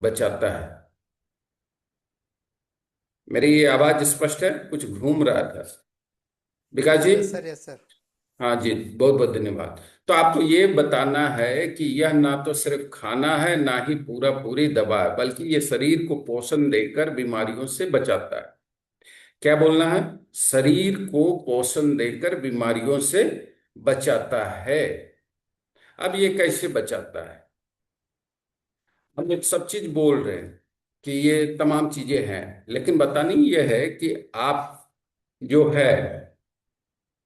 बचाता है। मेरी आवाज स्पष्ट है? कुछ घूम रहा था Vikas ji. Yes sir, yes sir. हाँ जी, बहुत बहुत धन्यवाद। तो आपको ये बताना है कि यह ना तो सिर्फ खाना है, ना ही पूरा पूरी दवा है, बल्कि ये शरीर को पोषण देकर बीमारियों से बचाता है। क्या बोलना है? शरीर को पोषण देकर बीमारियों से बचाता है। अब ये कैसे बचाता है? हम एक सब चीज बोल रहे हैं कि ये तमाम चीजें हैं, लेकिन बतानी ये है कि आप जो है,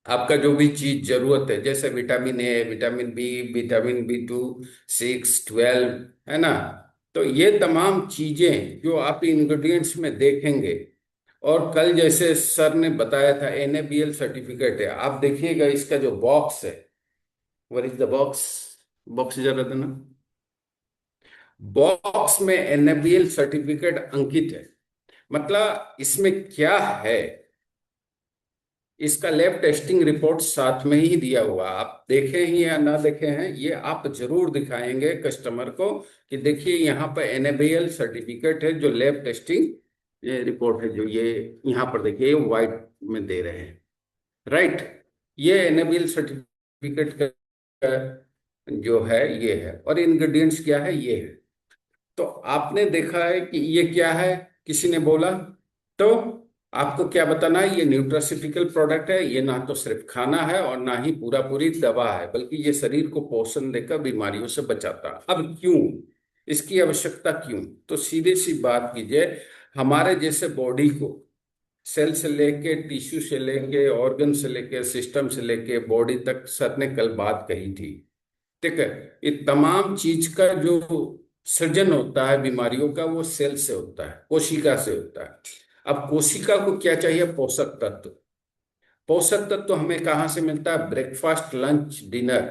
आपका जो भी चीज जरूरत है, जैसे vitamin A, vitamin B, vitamin B2, 6, 12, है ना। तो ये तमाम चीजें जो आप इंग्रेडिएंट्स में देखेंगे, और कल जैसे सर ने बताया था NABL सर्टिफिकेट है, आप देखिएगा इसका जो बॉक्स है। What is the box? Box जरा देना। बॉक्स में NABL सर्टिफिकेट अंकित है। मतलब इसमें क्या है, इसका लैब टेस्टिंग रिपोर्ट साथ में ही दिया हुआ। आप देखे हैं या ना देखे हैं, ये आप जरूर दिखाएंगे कस्टमर को कि देखिए यहाँ पर NABL सर्टिफिकेट है, जो लैब टेस्टिंग ये रिपोर्ट है, जो ये यहाँ पर देखिए व्हाइट में दे रहे हैं। राइट। ये NABL सर्टिफिकेट का जो है ये है, और इंग्रेडिएंट्स क्या है ये है। तो आपने देखा है कि ये क्या है, किसी ने बोला, तो आपको क्या बताना है? ये न्यूट्रास्यूटिकल प्रोडक्ट है, ये ना तो सिर्फ खाना है और ना ही पूरा पूरी दवा है, बल्कि ये शरीर को पोषण देकर बीमारियों से बचाता है। अब क्यों, इसकी आवश्यकता क्यों? तो सीधी सी बात कीजिए, हमारे जैसे बॉडी को सेल से लेके, टिश्यू से लेके, ऑर्गन से लेके, सिस्टम से लेके बॉडी तक, सर ने कल बात कही थी, ठीक है। ये तमाम चीज का जो सृजन होता है बीमारियों का, वो सेल से होता है, कोशिका से होता है। अब कोशिका को क्या चाहिए? पोषक तत्व। पोषक तत्व हमें कहाँ से मिलता है? Breakfast, lunch, dinner.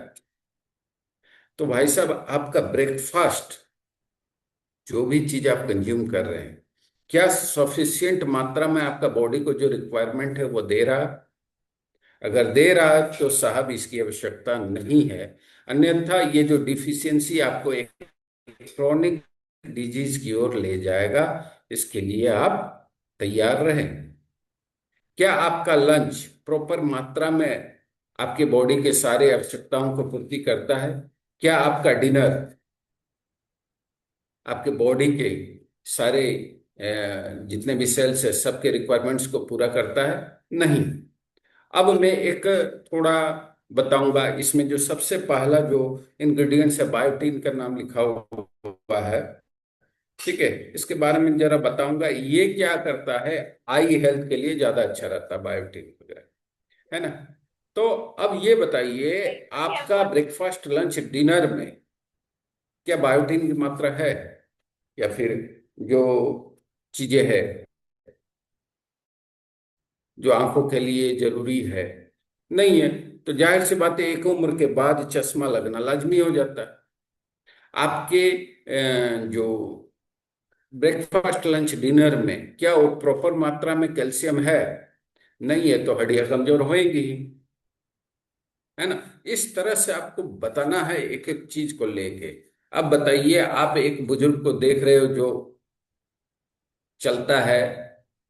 तो भाई साहब, आपका ब्रेकफास्ट, जो भी चीज आप कंज्यूम कर रहे हैं, क्या सफिशियंट मात्रा में आपका बॉडी को जो रिक्वायरमेंट है वो दे रहा है? अगर दे रहा है तो साहब इसकी आवश्यकता नहीं है। अन्यथा ये जो डिफिशियंसी आपको एक क्रोनिक डिजीज की ओर ले जाएगा। इसके लिए आप तैयार रहें। क्या आपका लंच प्रॉपर मात्रा में आपके बॉडी के सारे आवश्यकताओं को पूर्ति करता है? क्या आपका डिनर आपके बॉडी के सारे जितने भी सेल्स है सबके रिक्वायरमेंट्स को पूरा करता है? नहीं। अब मैं एक थोड़ा बताऊंगा, इसमें जो सबसे पहला जो इंग्रेडिएंट्स है, बायोटीन का नाम लिखा हुआ है, ठीक है। इसके बारे में जरा बताऊंगा, ये क्या करता है। आई हेल्थ के लिए ज्यादा अच्छा रहता है बायोटीन वगैरह, है ना। तो अब ये बताइए, आपका ब्रेकफास्ट, लंच, डिनर में क्या बायोटीन की मात्रा है? या फिर जो चीजें है जो आंखों के लिए जरूरी है, नहीं है। तो जाहिर सी बात है, एक उम्र के बाद चश्मा लगना लाजमी हो जाता है। आपके जो ब्रेकफास्ट, लंच, डिनर में क्या वो प्रॉपर मात्रा में कैल्शियम है? नहीं है, तो हड्डियां कमजोर होएंगी ही, है ना। इस तरह से आपको बताना है एक एक चीज को लेके। अब बताइए, आप एक बुजुर्ग को देख रहे हो जो चलता है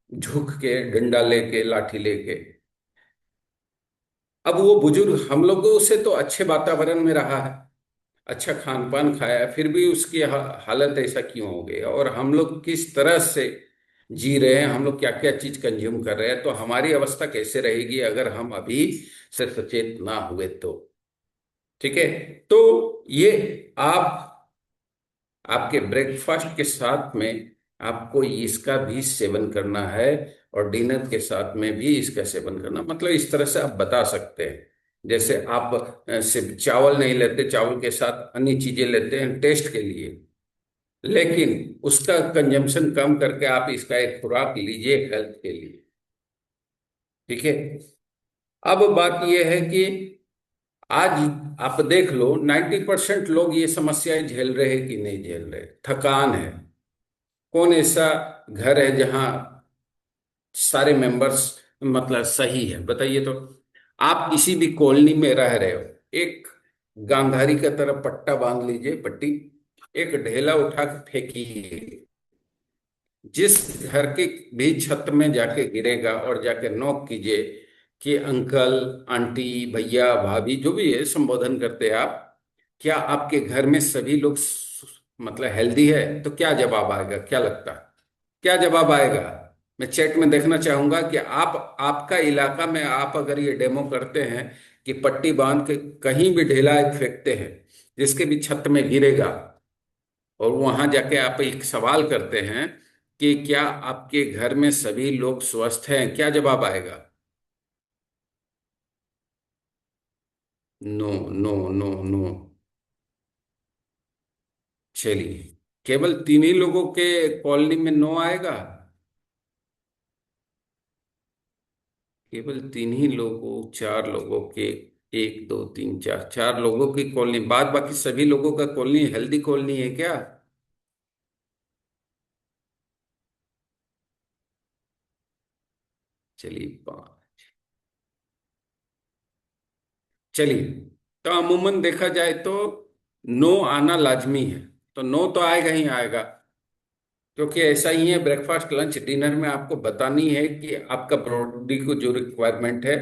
झुक के, डंडा लेके, लाठी लेके। अब वो बुजुर्ग हम लोगों से तो अच्छे वातावरण में रहा है, अच्छा खान पान खाया है, फिर भी उसकी हालत ऐसा क्यों हो गई? और हम लोग किस तरह से जी रहे हैं, हम लोग क्या क्या चीज कंज्यूम कर रहे हैं, तो हमारी अवस्था कैसे रहेगी अगर हम अभी से सचेत ना हुए तो। ठीक है। तो ये आप आपके ब्रेकफास्ट के साथ में आपको इसका भी सेवन करना है, और डिनर के साथ में भी इसका सेवन करना, मतलब इस तरह से आप बता सकते हैं। जैसे आप सिर्फ चावल नहीं लेते, चावल के साथ अन्य चीजें लेते हैं टेस्ट के लिए, लेकिन उसका कंजम्पशन कम करके आप इसका एक खुराक लीजिए हेल्थ के लिए। ठीक है। अब बात यह है कि आज आप देख लो, 90% लोग ये समस्याएं झेल रहे हैं कि नहीं झेल रहे? थकान है। कौन ऐसा घर है जहां सारे मेंबर्स मतलब सही है, बताइए तो। आप किसी भी कॉलोनी में रह रहे हो, एक गांधारी की तरह पट्टा बांध लीजिए, पट्टी, एक ढेला उठा के फेंकिए। जिस घर के भी छत में जाके गिरेगा और जाके नॉक कीजिए कि अंकल, आंटी, भैया, भाभी, जो भी है संबोधन करते हैं आप, क्या आपके घर में सभी लोग मतलब हेल्दी है, तो क्या जवाब आएगा, क्या लगता है? क्या जवाब आएगा? मैं चैट में देखना चाहूंगा कि आप, आपका इलाका में आप अगर ये डेमो करते हैं कि पट्टी बांध के कहीं भी ढेला एक फेंकते हैं जिसके भी छत में गिरेगा, और वहां जाके आप एक सवाल करते हैं कि क्या आपके घर में सभी लोग स्वस्थ हैं, क्या जवाब आएगा? No, no, no, no. चलिए, केवल तीन ही लोगों के कॉलोनी में नो आएगा। केवल तीन ही लोगों, चार लोगों के, एक दो तीन चार, चार लोगों की कॉलोनी, बाद बाकी सभी लोगों का कॉलोनी हेल्दी कॉलोनी है क्या? चलिए चलिए, तो अमूमन देखा जाए तो नो आना लाजमी है। तो नो तो आएगा ही आएगा, क्योंकि ऐसा ही है, ब्रेकफास्ट लंच डिनर में आपको बतानी है कि आपका बॉडी को जो रिक्वायरमेंट है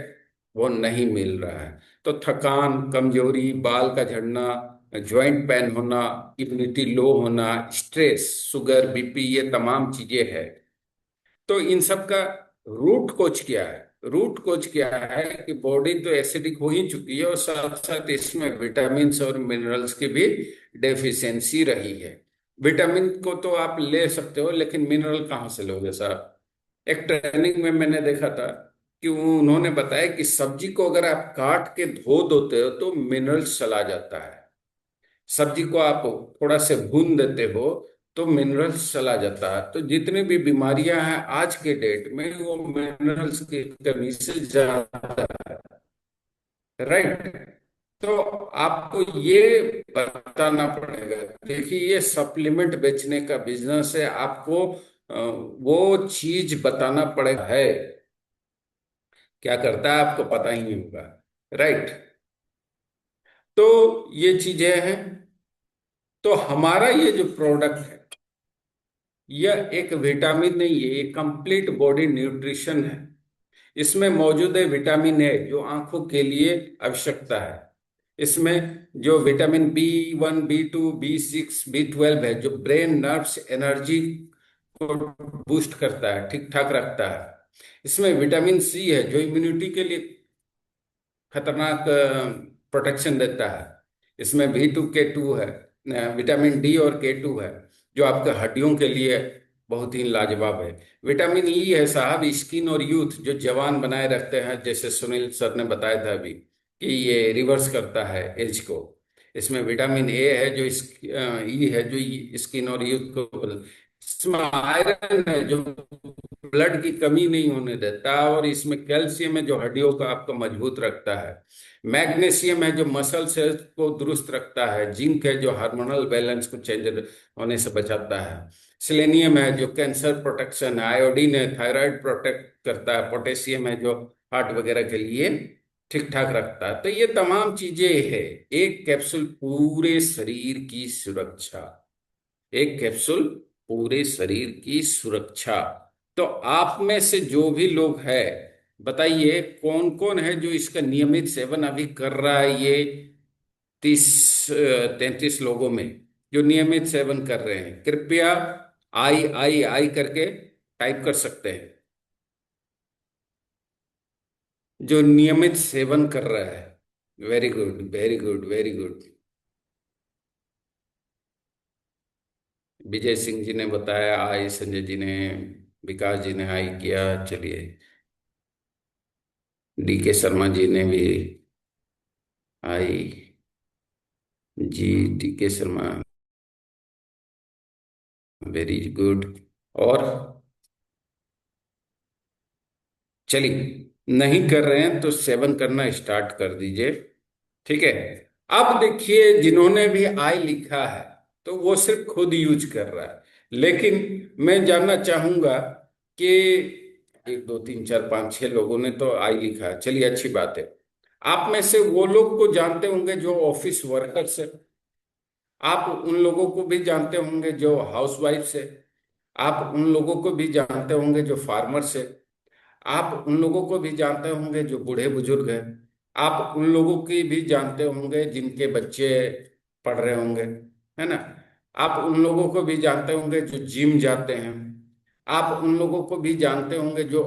वो नहीं मिल रहा है। तो थकान, कमजोरी, बाल का झड़ना, जॉइंट पेन होना, इम्यूनिटी लो होना, स्ट्रेस, शुगर, बीपी, ये तमाम चीजें हैं। तो इन सब का रूट कोच क्या है? रूट कोच क्या है कि बॉडी तो एसिडिक हो ही चुकी है, और साथ साथ इसमें विटामिन और मिनरल्स की भी डेफिशिएंसी रही है। विटामिन को तो आप ले सकते हो, लेकिन मिनरल कहाँ से लोगे साहब? एक ट्रेनिंग में मैंने देखा था कि उन्होंने बताया कि सब्जी को अगर आप काट के धो दोते हो तो मिनरल्स चला जाता है। सब्जी को आप थोड़ा से भून देते हो तो मिनरल्स चला जाता है। तो जितनी भी बीमारियां हैं आज के डेट में, वो मिनरल्स की कमी से ज्यादा है। राइट। तो आपको ये बताना पड़ेगा। देखिए, ये सप्लीमेंट बेचने का बिजनेस है, आपको वो चीज बताना पड़ेगा है। क्या करता है आपको पता ही नहीं होगा। राइट। तो ये चीजें हैं। तो हमारा ये जो प्रोडक्ट है, यह एक विटामिन नहीं है, ये कंप्लीट बॉडी न्यूट्रिशन है। इसमें मौजूद है विटामिन ए, जो आंखों के लिए आवश्यकता है। इसमें जो vitamin B1, B2, B6, B12 है, जो ब्रेन, नर्व्स, एनर्जी को बूस्ट करता है, ठीक ठाक रखता है। इसमें विटामिन सी है, जो इम्यूनिटी के लिए खतरनाक प्रोटेक्शन देता है। इसमें V2, K2 है, विटामिन डी और K2 है, जो आपके हड्डियों के लिए बहुत ही लाजवाब है। विटामिन ई है साहब, स्किन और यूथ, जो जवान बनाए रखते हैं, जैसे सुनील सर ने बताया था अभी कि ये रिवर्स करता है एज को। इसमें विटामिन ए है, जो ई है, जो स्किन और यूथ को, इसमें आयरन है, जो ब्लड की कमी नहीं होने देता, और इसमें कैल्शियम है, जो हड्डियों को आपको मजबूत रखता है। मैग्नीशियम है, जो मसल सेल्स को दुरुस्त रखता है। जिंक है, जो हार्मोनल बैलेंस को चेंज होने से बचाता है। सेलेनियम है, जो कैंसर प्रोटेक्शन है। आयोडीन है, थायराइड प्रोटेक्ट करता है। पोटेशियम है, जो हार्ट वगैरह के लिए ठीक ठाक रखता है। तो ये तमाम चीजें है। एक कैप्सूल पूरे शरीर की सुरक्षा। एक कैप्सूल पूरे शरीर की सुरक्षा। तो आप में से जो भी लोग हैं, बताइए कौन कौन है जो इसका नियमित सेवन अभी कर रहा है? ये 30 33 लोगों में जो नियमित सेवन कर रहे हैं, कृपया आई आई आई करके टाइप कर सकते हैं। जो नियमित सेवन कर रहा है। Very good, very good, very good. Vijay Singh ji ने बताया आई, संजय जी ने, विकास जी ने आई किया। चलिए, D K शर्मा जी ने भी आई। जी, D K Sharma, very good. और चलिए, नहीं कर रहे हैं तो सेवन करना स्टार्ट कर दीजिए। ठीक है। अब देखिए, जिन्होंने भी आई लिखा है तो वो सिर्फ खुद यूज कर रहा है, लेकिन मैं जानना चाहूंगा कि एक दो तीन चार पांच छह लोगों ने तो आई लिखा है, चलिए अच्छी बात है। आप में से वो लोग को जानते होंगे जो ऑफिस वर्कर्स है। आप उन लोगों को भी जानते होंगे जो हाउसवाइफ से, आप उन लोगों को भी जानते होंगे जो फार्मर से, आप उन लोगों को भी जानते होंगे जो बूढ़े बुजुर्ग हैं, आप उन लोगों की भी जानते होंगे जिनके बच्चे पढ़ रहे होंगे, है ना। आप उन लोगों को भी जानते होंगे जो जिम जाते हैं, आप उन लोगों को भी जानते होंगे जो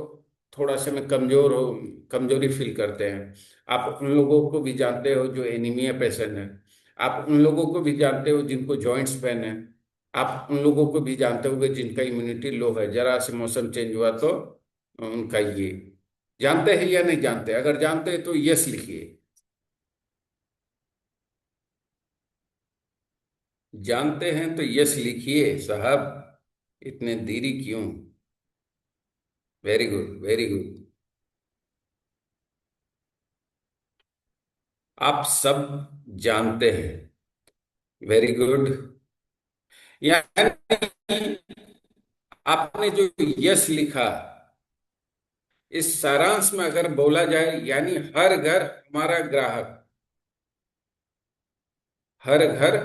थोड़ा से में कमजोरी फील करते हैं, आप उन लोगों को भी जानते हो जो एनीमिया पेशेंट है, आप उन लोगों को भी जानते हो जिनको जॉइंट्स पेन है, आप उन लोगों को भी जानते होंगे जिनका इम्यूनिटी लो है, जरा से मौसम चेंज हुआ तो उनका ये, जानते हैं या नहीं जानते? अगर जानते हैं तो यस लिखिए। जानते हैं तो यस लिखिए साहब, इतने देरी क्यों? Very good, very good. आप सब जानते हैं। Very good. यानी आपने जो यस लिखा, इस सारांश में अगर बोला जाए, यानी हर घर हमारा ग्राहक, हर घर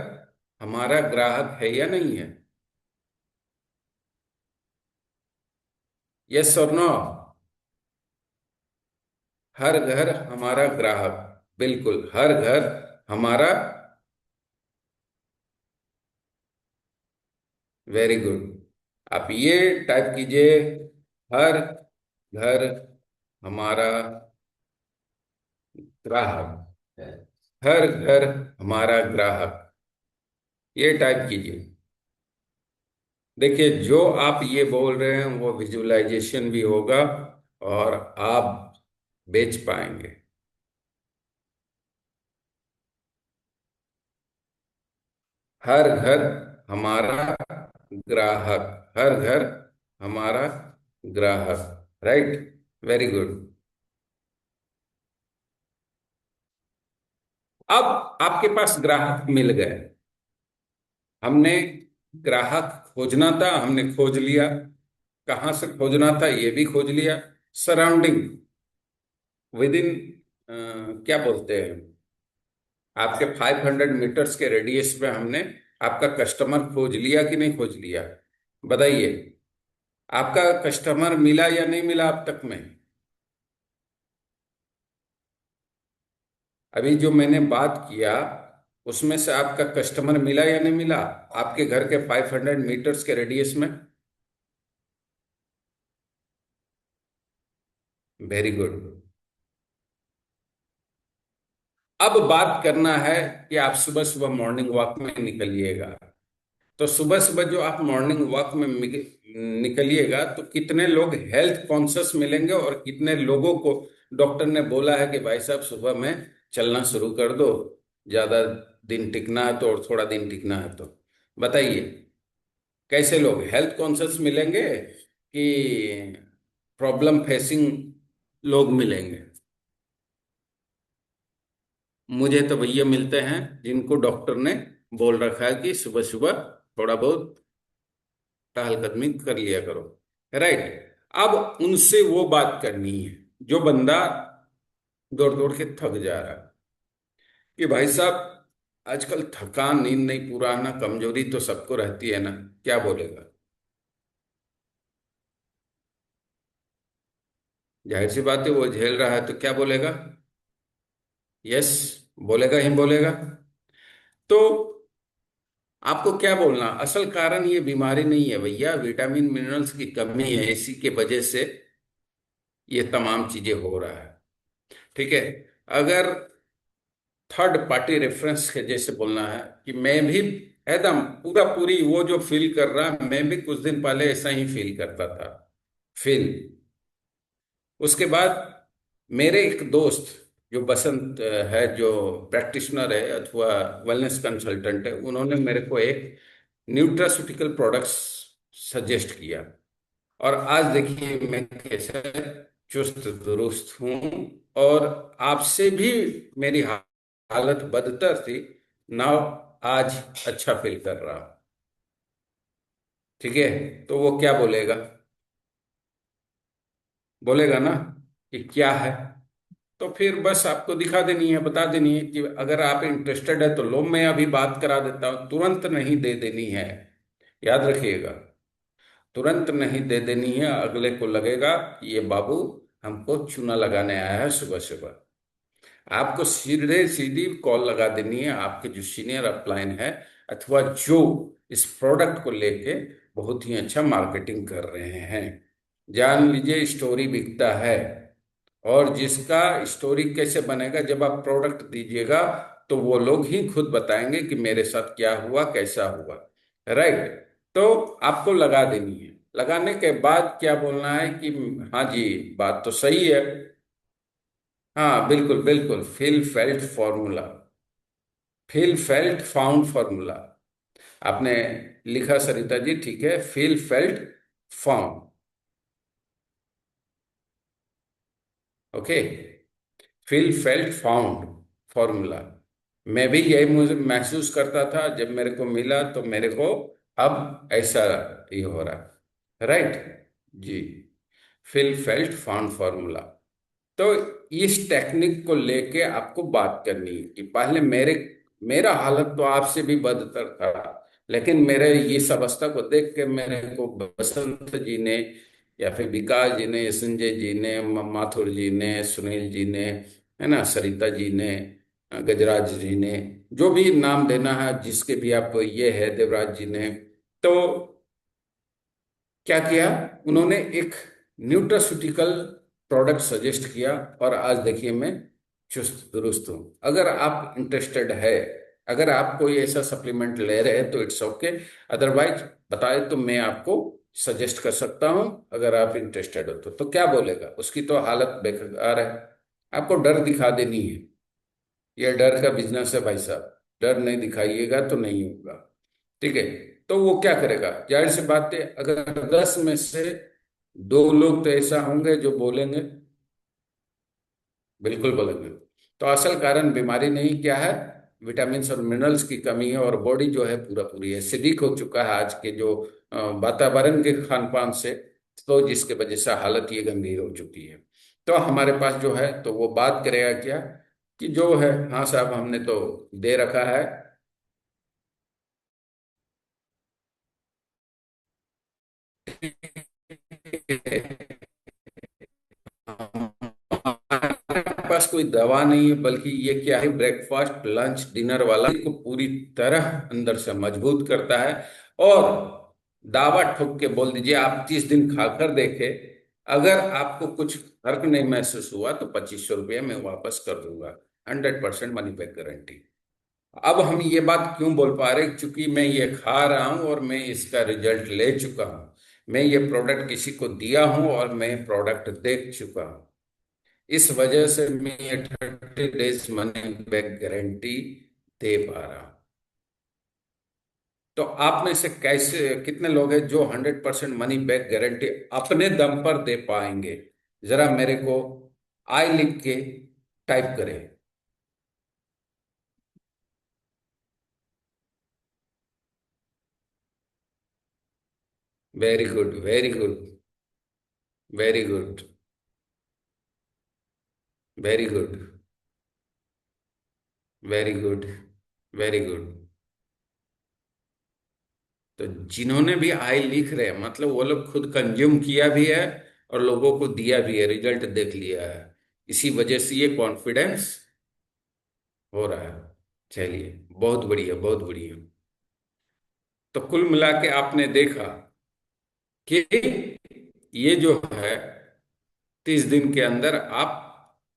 हमारा ग्राहक है या नहीं है? यस और नो? हर घर हमारा ग्राहक, बिल्कुल हर घर हमारा। Very good. आप ये टाइप कीजिए, हर घर हमारा ग्राहक है, हर घर हमारा ग्राहक, ये टाइप कीजिए। देखिए, जो आप ये बोल रहे हैं वो विजुअलाइजेशन भी होगा और आप बेच पाएंगे। हर घर हमारा ग्राहक, हर घर हमारा ग्राहक। राइट। Very good. अब आपके पास ग्राहक मिल गए, हमने ग्राहक खोजना था, हमने खोज लिया। कहाँ से खोजना था ये भी खोज लिया। सराउंडिंग, विद इन, क्या बोलते हैं, आपके 500 मीटर्स के रेडियस में हमने आपका कस्टमर खोज लिया कि नहीं खोज लिया? बताइए। आपका कस्टमर मिला या नहीं मिला अब तक में? अभी जो मैंने बात किया उसमें से आपका कस्टमर मिला या नहीं मिला आपके घर के 500 मीटर्स के रेडियस में? Very good. अब बात करना है कि आप सुबह सुबह मॉर्निंग वॉक में निकलिएगा। तो सुबह सुबह जो आप मॉर्निंग वॉक में निकलिएगा तो कितने लोग हेल्थ कॉन्शियस मिलेंगे और कितने लोगों को डॉक्टर ने बोला है कि भाई साहब सुबह में चलना शुरू कर दो, ज्यादा दिन टिकना है तो, और थोड़ा दिन टिकना है तो। बताइए, कैसे लोग हेल्थ कॉन्शियस मिलेंगे कि प्रॉब्लम फेसिंग लोग मिलेंगे? मुझे तो भैया मिलते हैं जिनको डॉक्टर ने बोल रखा है कि सुबह सुबह थोड़ा बहुत टहलकदमी कर लिया करो। राइट। अब उनसे वो बात करनी है जो बंदा दौड़ दौड़ के थक जा रहा है, कि भाई साहब आजकल थकान, नींद नहीं पूरा आना, कमजोरी तो सबको रहती है ना, क्या बोलेगा? जाहिर सी बात है, वो झेल रहा है तो क्या बोलेगा? यस, बोलेगा ही बोलेगा। तो आपको क्या बोलना, असल कारण ये बीमारी नहीं है भैया, विटामिन मिनरल्स की कमी है, इसी के वजह से ये तमाम चीजें हो रहा है। ठीक है। अगर थर्ड पार्टी रेफरेंस के जैसे बोलना है कि मैं भी एकदम पूरा पूरी वो जो फील कर रहा है, मैं भी कुछ दिन पहले ऐसा ही फील करता था, फील। उसके बाद मेरे एक दोस्त जो बसंत है, जो प्रैक्टिशनर है अथवा वेलनेस कंसल्टेंट है, उन्होंने मेरे को एक न्यूट्रास्यूटिकल प्रोडक्ट्स सजेस्ट किया। और आज देखिए मैं कैसे चुस्त दुरुस्त हूं, और आपसे भी मेरी हालत बदतर थी, नाउ आज अच्छा फील कर रहा हूं। ठीक है। तो वो क्या बोलेगा? बोलेगा ना कि क्या है, तो फिर बस आपको दिखा देनी है, बता देनी है कि अगर आप इंटरेस्टेड है तो लो, मैं अभी बात करा देता हूँ। तुरंत नहीं दे देनी है, याद रखिएगा। तुरंत नहीं दे देनी है, अगले को लगेगा कि ये बाबू हमको चूना लगाने आया है सुबह सुबह। आपको सीधे सीधी कॉल लगा देनी है आपके जो सीनियर अपलाइन है, अथवा जो इस प्रोडक्ट को लेके बहुत ही अच्छा मार्केटिंग कर रहे हैं। जान लीजिए स्टोरी बिकता है, और जिसका स्टोरी कैसे बनेगा, जब आप प्रोडक्ट दीजिएगा तो वो लोग ही खुद बताएंगे कि मेरे साथ क्या हुआ, कैसा हुआ। राइट। तो आपको लगा देनी है। लगाने के बाद क्या बोलना है कि हाँ जी, बात तो सही है। हाँ बिल्कुल बिल्कुल, feel felt formula, feel felt found formula. आपने लिखा सरिता जी, ठीक है, feel felt found. Okay, feel felt found formula. मैं भी यही मुझे महसूस करता था, जब मेरे को मिला तो मेरे को अब ऐसा ये हो रहा है। राइट जी, फील फेल्ट फाउंड फॉर्मूला। तो इस टेक्निक को लेके आपको बात करनी है कि पहले मेरा हालत तो आपसे भी बदतर था, लेकिन मेरे ये सब अवस्था को देख के मेरे को बसंत जी ने, या फिर विकास जी ने, संजय जी ने, माथुर जी ने, सुनील जी ने, है ना, सरिता जी ने, गजराज जी ने, जो भी नाम देना है, जिसके भी आप ये है, देवराज जी ने, तो क्या किया, उन्होंने एक न्यूट्रास्यूटिकल प्रोडक्ट सजेस्ट किया, और आज देखिए मैं चुस्त दुरुस्त हूँ। अगर आप इंटरेस्टेड है, अगर आप कोई ऐसा सप्लीमेंट ले रहे हैं तो इट्स ओके, अदरवाइज बताए तो मैं आपको सजेस्ट कर सकता हूँ, अगर आप इंटरेस्टेड हो तो क्या बोलेगा? उसकी तो हालत बेकार है। आपको डर दिखा देनी है, ये डर का बिजनेस है भाई साहब। डर नहीं दिखाइएगा तो नहीं होगा। ठीक है। तो वो क्या करेगा, जाहिर सी बात है, अगर 10 में से 2 लोग तो ऐसा होंगे जो बोलेंगे, बिल्कुल बोलेंगे। तो असल कारण बीमारी नहीं, क्या है, विटामिन और मिनरल्स की कमी है, और बॉडी जो है पूरा पूरी एसिडिक हो चुका है आज के जो वातावरण के खान पान से, तो जिसके वजह से हालत ये गंभीर हो चुकी है। तो हमारे पास जो है, तो वो बात करेगा क्या, कि जो है, हाँ साहब हमने तो दे रखा है। हमारे पास कोई दवा नहीं है, बल्कि ये क्या है, ब्रेकफास्ट लंच डिनर वाला को पूरी तरह अंदर से मजबूत करता है। और दावा ठोक के बोल दीजिए, आप 30 दिन खाकर देखे, अगर आपको कुछ फर्क नहीं महसूस हुआ तो 2500 रुपये मैं वापस कर दूंगा। 100% मनी बैक गारंटी। अब हम ये बात क्यों बोल पा रहे, क्योंकि मैं ये खा रहा हूं और मैं इसका रिजल्ट ले चुका हूं। मैं ये प्रोडक्ट किसी को दिया हूं और मैं प्रोडक्ट देख चुका हूं। इस वजह से मैं ये 30 डेज मनी बैक गारंटी दे पा रहा हूं। तो आप में से कैसे कितने लोग हैं जो 100% मनी बैक गारंटी अपने दम पर दे पाएंगे? जरा मेरे को आई लिख के टाइप करें। Very good, very good, very good, very good, very good, very good. तो जिन्होंने भी आई लिख रहे हैं, मतलब वो लोग खुद कंज्यूम किया भी है और लोगों को दिया भी है, रिजल्ट देख लिया है। इसी वजह से ये कॉन्फिडेंस हो रहा है। चलिए, बहुत बढ़िया, बहुत बढ़िया। तो कुल मिला के आपने देखा कि ये जो है, 30 दिन के अंदर आप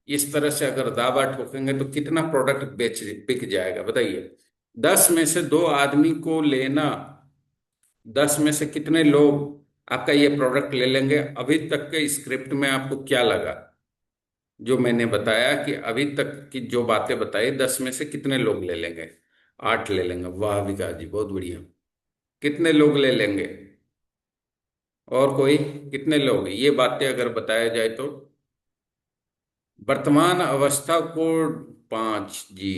इस तरह से अगर दावा ठोकेंगे तो कितना प्रोडक्ट बेच बिक जाएगा, बताइए। 10 में से 2 आदमी को लेना, 10 में से कितने लोग आपका ये प्रोडक्ट ले लेंगे? अभी तक के स्क्रिप्ट में आपको क्या लगा, जो मैंने बताया कि अभी तक की जो बातें बताई, 10 में से कितने लोग ले लेंगे? 8 ले लेंगे, वाह विकास जी, बहुत बढ़िया। कितने लोग ले लेंगे? और कोई? कितने लोग, ये बातें अगर बताया जाए तो? वर्तमान अवस्था कोड 5 जी।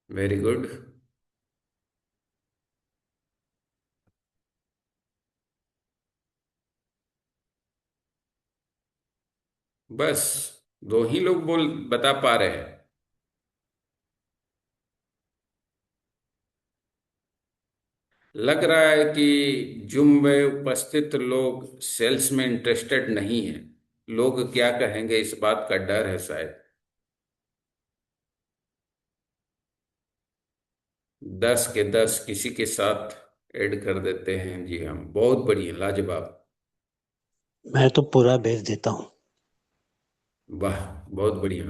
Very good. बस दो ही लोग बोल बता पा रहे हैं। लग रहा है कि जुम में उपस्थित लोग सेल्स में इंटरेस्टेड नहीं है। लोग क्या कहेंगे इस बात का डर है शायद। 10 के 10 किसी के साथ ऐड कर देते हैं। जी हम बहुत बढ़िया, लाजवाब। मैं तो पूरा भेज देता हूँ। वाह, बहुत बढ़िया।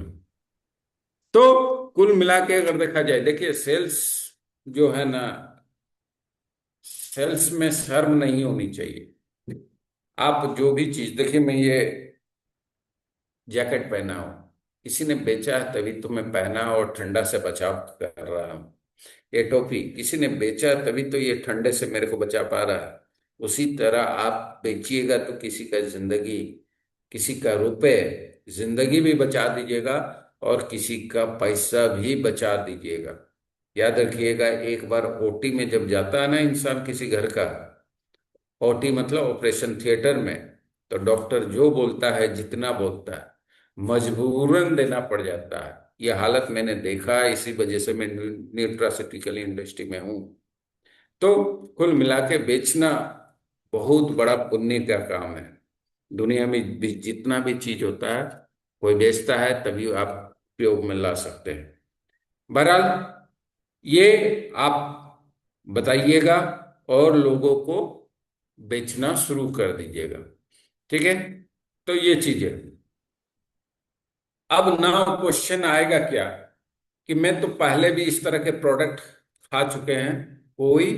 तो कुल मिला के अगर देखा जाए, देखिए सेल्स जो है ना, सेल्स में शर्म नहीं होनी चाहिए। आप जो भी चीज, देखिए मैं ये जैकेट पहना हूं, किसी ने बेचा है तभी तो मैं पहना और ठंडा से बचाव कर रहा हूं। ये टोपी किसी ने बेचा है तभी तो ये ठंडे से मेरे को बचा पा रहा है। उसी तरह आप बेचिएगा तो किसी का जिंदगी, किसी का रुपए, जिंदगी भी बचा दीजिएगा और किसी का पैसा भी बचा दीजिएगा। याद रखिएगा, एक बार ओटी में जब जाता है ना इंसान किसी घर का, ओटी मतलब ऑपरेशन थिएटर में, तो डॉक्टर जो बोलता है, जितना बोलता है, मजबूरन देना पड़ जाता है। यह हालत मैंने देखा है, इसी वजह से मैं न्यूट्रास्यूटिकल इंडस्ट्री में हूँ। तो कुल मिला के बेचना बहुत बड़ा पुण्य का काम है। दुनिया में जितना भी चीज होता है, कोई बेचता है तभी आप उपयोग में ला सकते हैं। बहरहाल, ये आप बताइएगा और लोगों को बेचना शुरू कर दीजिएगा। ठीक है। तो ये चीज है। अब ना क्वेश्चन आएगा क्या कि मैं तो पहले भी इस तरह के प्रोडक्ट खा चुके हैं, कोई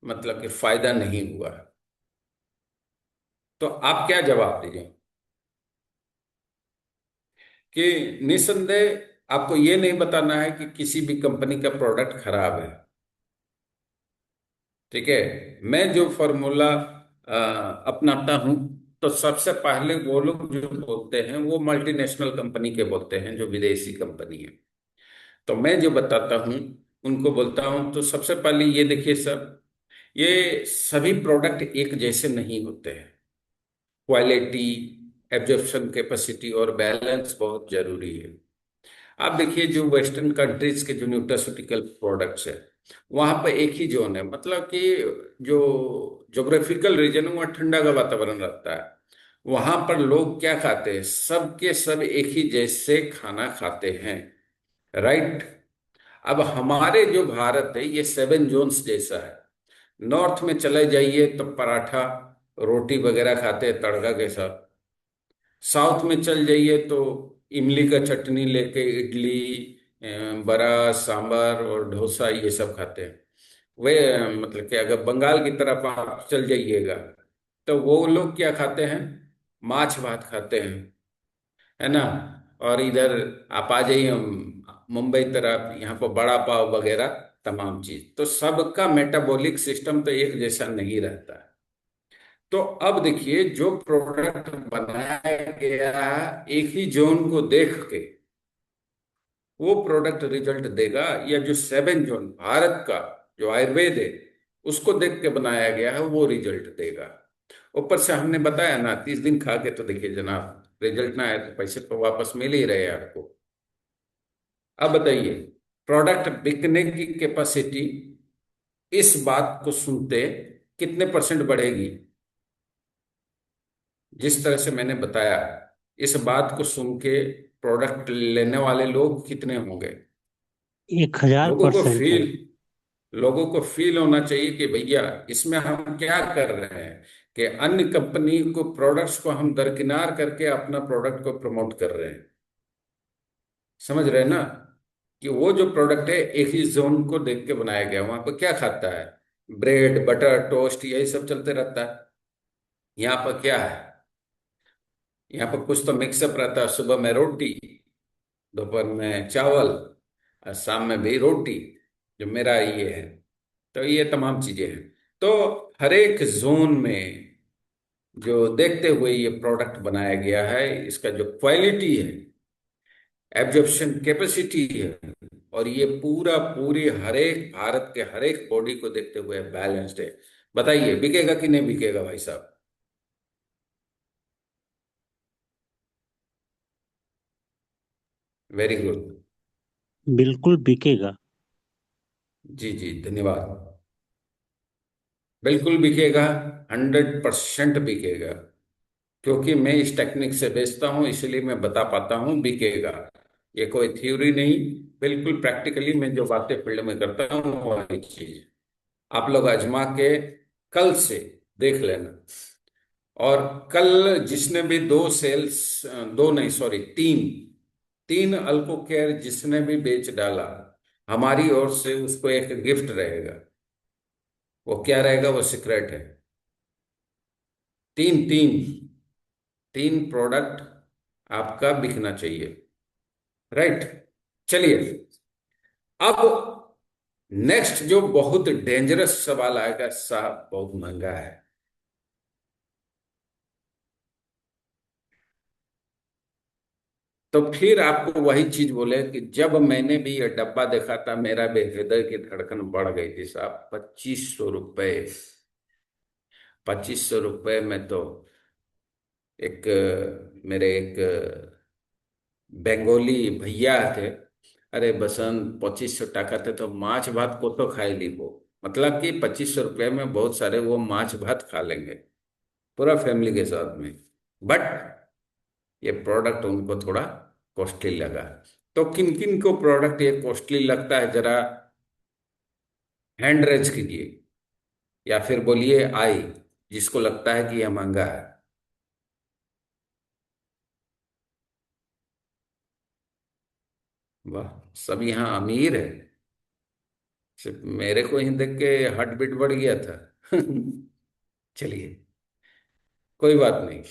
मतलब कि फायदा नहीं हुआ। तो आप क्या जवाब दीजिए कि निसंदेह आपको ये नहीं बताना है कि किसी भी कंपनी का प्रोडक्ट खराब है। ठीक है। मैं जो फॉर्मूला अपनाता हूं, तो सबसे पहले वो लोग जो बोलते हैं वो मल्टीनेशनल कंपनी के बोलते हैं, जो विदेशी कंपनी है। तो मैं जो बताता हूं उनको बोलता हूं, तो सबसे पहले ये देखिए सर, ये सभी प्रोडक्ट एक जैसे नहीं होते हैं। क्वालिटी, एब्जॉर्प्शन कैपेसिटी और बैलेंस बहुत जरूरी है। आप देखिए जो वेस्टर्न कंट्रीज के जो न्यूट्रास्यूटिकल प्रोडक्ट्स है, वहां पर एक ही जोन है, मतलब कि जो जोग्राफिकल रीजन है वहाँ ठंडा का वातावरण रहता है। वहां पर लोग क्या खाते हैं, सब के सब एक ही जैसे खाना खाते हैं। राइट। अब हमारे जो भारत है ये 7 जोन्स जैसा है। नॉर्थ में चले जाइए तो पराठा, रोटी वगैरह खाते हैं तड़का के साथ। साउथ में चल जाइए तो इमली का चटनी लेके इडली, बड़ा सांभर और डोसा ये सब खाते हैं। वे मतलब कि अगर बंगाल की तरफ आप चल जाइएगा तो वो लोग क्या खाते हैं, माछ भात खाते हैं, है ना। और इधर आप आ जाइए मुंबई तरफ, यहाँ पर बड़ा पाव वगैरह तमाम चीज, तो सबका मेटाबॉलिक सिस्टम तो एक जैसा नहीं रहता है। तो अब देखिए जो प्रोडक्ट बनाया गया एक ही जोन को देख के, वो प्रोडक्ट रिजल्ट देगा, या जो 7 जोन भारत का जो आयुर्वेद है उसको देख के बनाया गया है वो रिजल्ट देगा। ऊपर से हमने बताया ना, 30 दिन खा के तो देखिए जनाब, रिजल्ट ना आए तो पैसे तो वापस मिल ही रहे हैं आपको। अब बताइए, प्रोडक्ट बिकने की कैपेसिटी इस बात को सुनते कितने परसेंट बढ़ेगी? जिस तरह से मैंने बताया, इस बात को सुन के प्रोडक्ट लेने वाले लोग कितने होंगे? एक हजार लोगों को परसेंट है। फील लोगों को फील होना चाहिए कि भैया इसमें हम क्या कर रहे हैं, कि अन्य कंपनी को प्रोडक्ट्स को हम दरकिनार करके अपना प्रोडक्ट को प्रमोट कर रहे हैं। समझ रहे हैं ना, कि वो जो प्रोडक्ट है एक ही जोन को देख के बनाया गया, वहां पर क्या खाता है, ब्रेड बटर टोस्ट यही सब चलते रहता है। यहाँ पर क्या है, यहाँ पर कुछ तो मिक्सअप रहता है। सुबह में रोटी, दोपहर में चावल, और शाम में भी रोटी, जो मेरा ये है। तो ये तमाम चीजें हैं। तो हर एक जोन में जो देखते हुए ये प्रोडक्ट बनाया गया है, इसका जो क्वालिटी है, एब्जॉर्प्शन कैपेसिटी है, और ये पूरा पूरी हर एक भारत के हर एक बॉडी को देखते हुए बैलेंस्ड है। बताइए बिकेगा कि नहीं बिकेगा भाई साहब? Very good. बिल्कुल बिकेगा। जी जी, धन्यवाद। बिल्कुल बिकेगा, 100% बिकेगा। क्योंकि मैं इस टेक्निक से बेचता हूं, इसलिए मैं बता पाता हूं बिकेगा। ये कोई थ्योरी नहीं, बिल्कुल प्रैक्टिकली मैं जो बातें फील्ड में करता हूं वही चीज आप लोग आजमा के कल से देख लेना। और कल जिसने भी दो सेल्स, दो नहीं सॉरी तीन, तीन अल्को केयर जिसने भी बेच डाला, हमारी ओर से उसको एक गिफ्ट रहेगा। वो क्या रहेगा वो सीक्रेट है। तीन तीन तीन प्रोडक्ट आपका बिकना चाहिए। राइट। चलिए, अब नेक्स्ट जो बहुत डेंजरस सवाल आएगा साहब, बहुत महंगा है। तो फिर आपको वही चीज बोले कि जब मैंने भी ये डब्बा देखा था, मेरा भी हृदय की धड़कन बढ़ गई थी साहब। 2500 रुपये। 2500 रुपये में तो एक मेरे एक बंगाली भैया थे। अरे बसंत, 2500 टाका थे तो माछ भात को तो खाई ली वो। मतलब कि 2500 रुपये में बहुत सारे वो माछ भात खा लेंगे पूरा फैमिली के साथ में। बट ये प्रोडक्ट उनको थोड़ा कॉस्टली लगा। तो किन किन को प्रोडक्ट ये कॉस्टली लगता है, जरा हैंड रेज कीजिए, या फिर बोलिए आई, जिसको लगता है कि यह महंगा है। वाह, सब यहाँ अमीर है। सिर्फ मेरे को ही देख के हार्ट बीट बढ़ गया था। चलिए, कोई बात नहीं।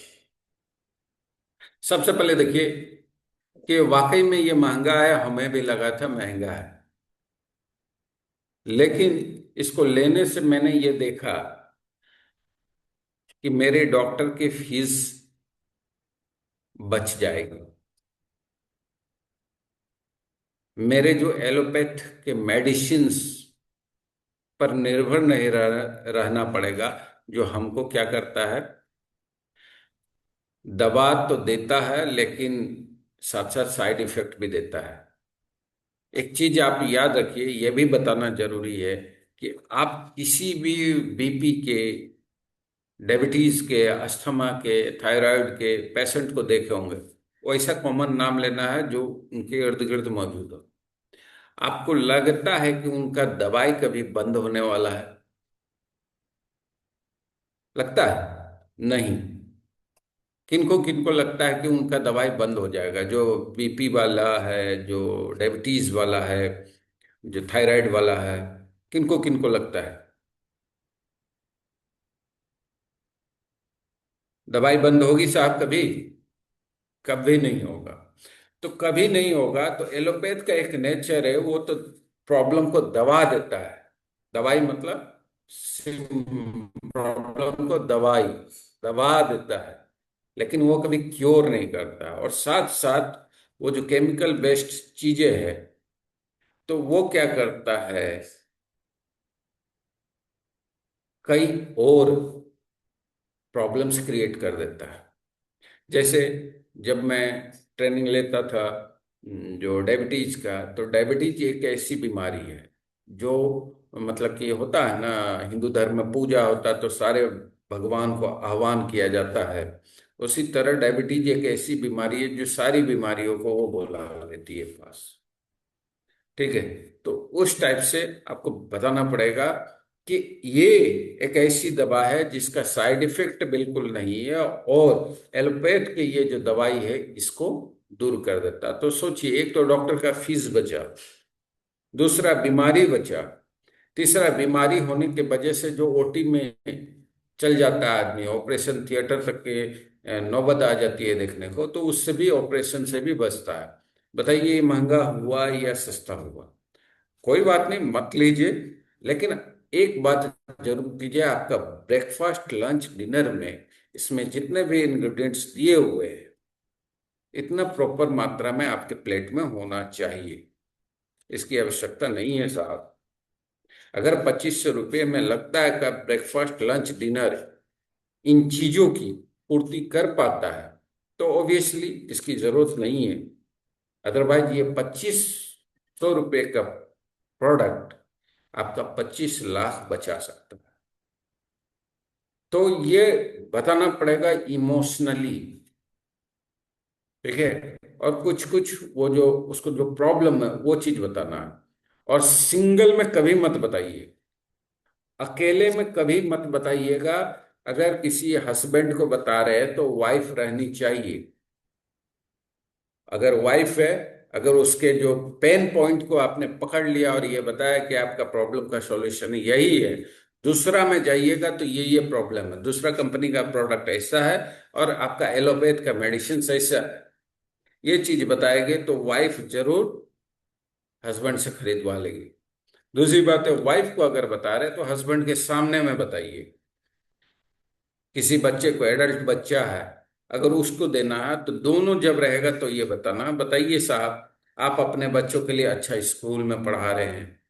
सबसे पहले देखिए कि वाकई में ये महंगा है, हमें भी लगा था महंगा है। लेकिन इसको लेने से मैंने ये देखा कि मेरे डॉक्टर की फीस बच जाएगी। मेरे जो एलोपैथ के मेडिसिन्स पर निर्भर नहीं रहना पड़ेगा। जो हमको क्या करता है, दवा तो देता है लेकिन साथ साथ साइड इफेक्ट भी देता है। एक चीज आप याद रखिए, यह भी बताना जरूरी है कि आप किसी भी बीपी के, डायबिटीज के, अस्थमा के, थायराइड के पेशेंट को देखे होंगे, वो ऐसा कॉमन नाम लेना है जो उनके इर्द गिर्द मौजूद हो। आपको लगता है कि उनका दवाई कभी बंद होने वाला है? लगता है नहीं। किनको किनको लगता है कि उनका दवाई बंद हो जाएगा? जो बीपी वाला है, जो डायबिटीज वाला है, जो थायराइड वाला है, किनको किनको लगता है दवाई बंद होगी साहब कभी? कभी नहीं होगा। तो कभी नहीं होगा तो एलोपैथ का एक नेचर है, वो तो प्रॉब्लम को दबा देता है। दवाई मतलब प्रॉब्लम को दबा देता है, लेकिन वो कभी क्योर नहीं करता। और साथ साथ वो जो केमिकल बेस्ड चीजें हैं, तो वो क्या करता है, कई और प्रॉब्लम्स क्रिएट कर देता है। जैसे जब मैं ट्रेनिंग लेता था जो डायबिटीज का, तो डायबिटीज एक ऐसी बीमारी है जो, मतलब कि होता है ना, हिंदू धर्म में पूजा होता है तो सारे भगवान को आह्वान किया जाता है। उसी तरह डायबिटीज एक ऐसी बीमारी है जो सारी बीमारियों को वो बोला लेती है पास। ठीक है। तो उस टाइप से आपको बताना पड़ेगा कि ये एक ऐसी दवा है जिसका साइड इफेक्ट बिल्कुल नहीं है, और एलोपैथ की ये जो दवाई है इसको दूर कर देता। तो सोचिए, एक तो डॉक्टर का फीस बचा, दूसरा बीमारी बचा, तीसरा बीमारी होने के वजह से जो ओटी में चल जाता है आदमी, ऑपरेशन थिएटर तक के नौबत आ जाती है देखने को, तो उससे भी, ऑपरेशन से भी बचता है। बताइए ये महंगा हुआ या सस्ता हुआ? कोई बात नहीं, मत लीजिए। लेकिन एक बात जरूर कीजिए, आपका ब्रेकफास्ट लंच डिनर में इसमें जितने भी इंग्रेडिएंट्स दिए हुए हैं, इतना प्रॉपर मात्रा में आपके प्लेट में होना चाहिए। इसकी आवश्यकता नहीं है साहब। अगर 2500 रुपये में लगता है कि ब्रेकफास्ट लंच डिनर इन चीजों की पूर्ति कर पाता है, तो ऑब्वियसली इसकी जरूरत नहीं है। अदरवाइज ये 2500 रुपये का प्रोडक्ट आपका 25 लाख बचा सकता है। तो ये बताना पड़ेगा इमोशनली, ठीक है। और कुछ कुछ वो जो उसको जो प्रॉब्लम है वो चीज बताना है। और सिंगल में कभी मत बताइए, अकेले में कभी मत बताइएगा। अगर किसी हस्बैंड को बता रहे हैं तो वाइफ रहनी चाहिए। अगर वाइफ है, अगर उसके जो पेन पॉइंट को आपने पकड़ लिया और ये बताया कि आपका प्रॉब्लम का सॉल्यूशन यही है, दूसरा में जाइएगा तो ये प्रॉब्लम है, दूसरा कंपनी का प्रोडक्ट ऐसा है और आपका एलोपैथ का मेडिसिन ऐसा है, ये चीज बताएंगे तो वाइफ जरूर हस्बैंड से खरीदवा लेगी। दूसरी बात है, वाइफ को अगर बता रहे तो हस्बैंड के सामने में बताइए। किसी बच्चे को, एडल्ट बच्चा है, अगर उसको देना है तो दोनों जब रहेगा तो ये बताना, बताइए साहब आप अपने बच्चों के लिए अच्छा स्कूल में पढ़ा रहे हैं,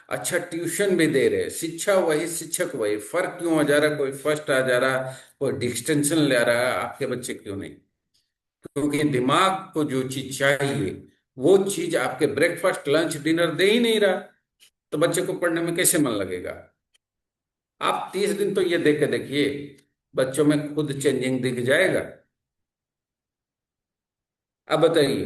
अच्छा ट्यूशन भी दे रहे हैं, शिक्षा वही शिक्षक वही, फर्क क्यों आ जा रहा है? कोई फर्स्ट आ जा रहा, कोई डिस्टिंक्शन ले रहा है, आपके बच्चे क्यों नहीं? क्योंकि दिमाग को जो चीज चाहिए वो चीज आपके ब्रेकफास्ट लंच डिनर दे ही नहीं रहा, तो बच्चे को पढ़ने में कैसे मन लगेगा? आप 30 दिन तो ये देख के देखिए, बच्चों में खुद चेंजिंग दिख जाएगा। अब बताइए,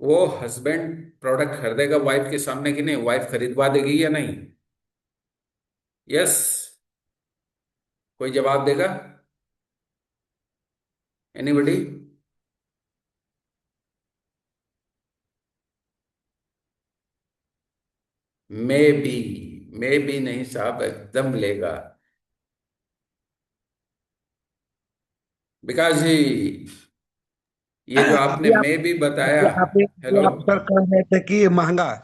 वो हस्बैंड प्रोडक्ट खरीदेगा वाइफ के सामने कि नहीं? वाइफ खरीदवा देगी या नहीं? यस, कोई जवाब देगा? Anybody? May be, may be नहीं साहब, एकदम लेगा। विकास जी, ये जो आपने अभी आप मे बी बताया, अभी हेलो। आप सर कह रहे थे कि ये महंगा है।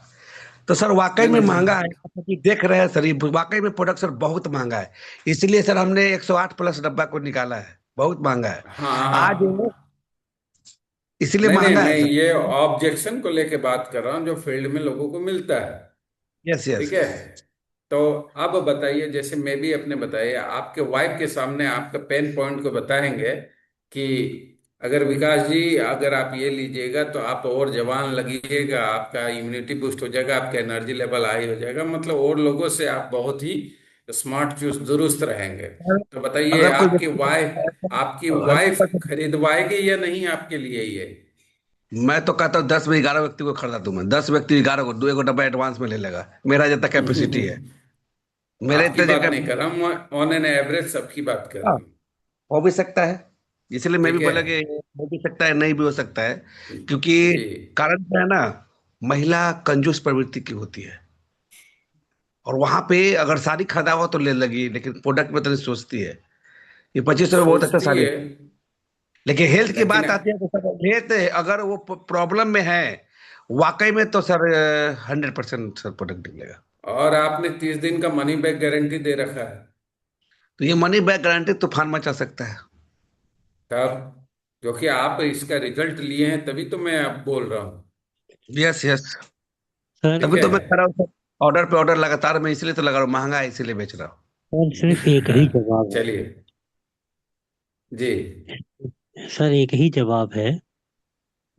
तो सर वाकई नहीं में नहीं, महंगा है, क्योंकि देख रहे हैं सर, ये वाकई में प्रोडक्ट सर बहुत महंगा है। इसलिए सर हमने 108 प्लस डब्बा को निकाला है, बहुत महंगा है आज ये, हाँ, इसलिए नहीं नहीं, महंगा मैं है सर। ये ऑब्जेक्शन को लेके बात कर रहा हूँ जो फील्ड में लोगों को मिलता है, यस यस। ठीक है। तो अब बताइए, जैसे मैं भी अपने बताइए, आपके वाइफ के सामने आपका पेन पॉइंट को बताएंगे कि अगर विकास जी अगर आप ये लीजिएगा तो आप और जवान लगिएगा, आपका इम्यूनिटी बूस्ट हो जाएगा, आपका एनर्जी लेवल हाई हो जाएगा, मतलब और लोगों से आप बहुत ही स्मार्ट चुस्त दुरुस्त रहेंगे। तो बताइए, अगर कोई व्यक्ति आपकी वाइफ 100%, खरीदवाएगी या नहीं आपके लिए ये? मैं तो कहता हूँ 10 में 11 व्यक्ति को खरीदा दूं, मैं 10 व्यक्ति 11 को 2 डब्बा एडवांस में ले लेगा, मेरा जितना कैपेसिटी है, मेरे आपकी इतने बात जगह। नहीं कर रहा हूँ, ऑन एन एवरेज सबकी बात कर हाँ, रहा हूँ। हो भी सकता है, इसलिए मैं भी ठीक है बोला कि हो भी सकता है, नहीं भी हो सकता है, क्योंकि जी। कारण क्या है ना, महिला कंजूस प्रवृत्ति की होती है, और वहां पे अगर साड़ी खरीदा हुआ तो ले लगी, लेकिन प्रोडक्ट में तो नहीं सोचती है। ये 2500 में बहुत अच्छा सोचती साड़ी, है, लेकिन हेल्थ की लेकिन बात आती है तो सर हेल्थ अगर वो प्रॉब्लम में है वाकई में, तो सर 100% सर प्रोडक्ट निकलेगा। और आपने 30 दिन का मनी बैक गारंटी दे रखा है। तो ये मनी बैक गारंटी तूफान मचा सकता है। तब क्योंकि आप इसका रिजल्ट लिए हैं तभी तो मैं आप बोल रहा हूँ, यस यस, सर ठीक तभी है। तो मैं कर रहा हूँ सर, ऑर्डर पे ऑर्डर लगातार, मैं इसलिए तो लगा रहा हूँ, महंगा है इसीलिए बेच रहा हूँ। सर सिर्फ एक ही जवाब है। चलिए जी। सर एक ही जवाब है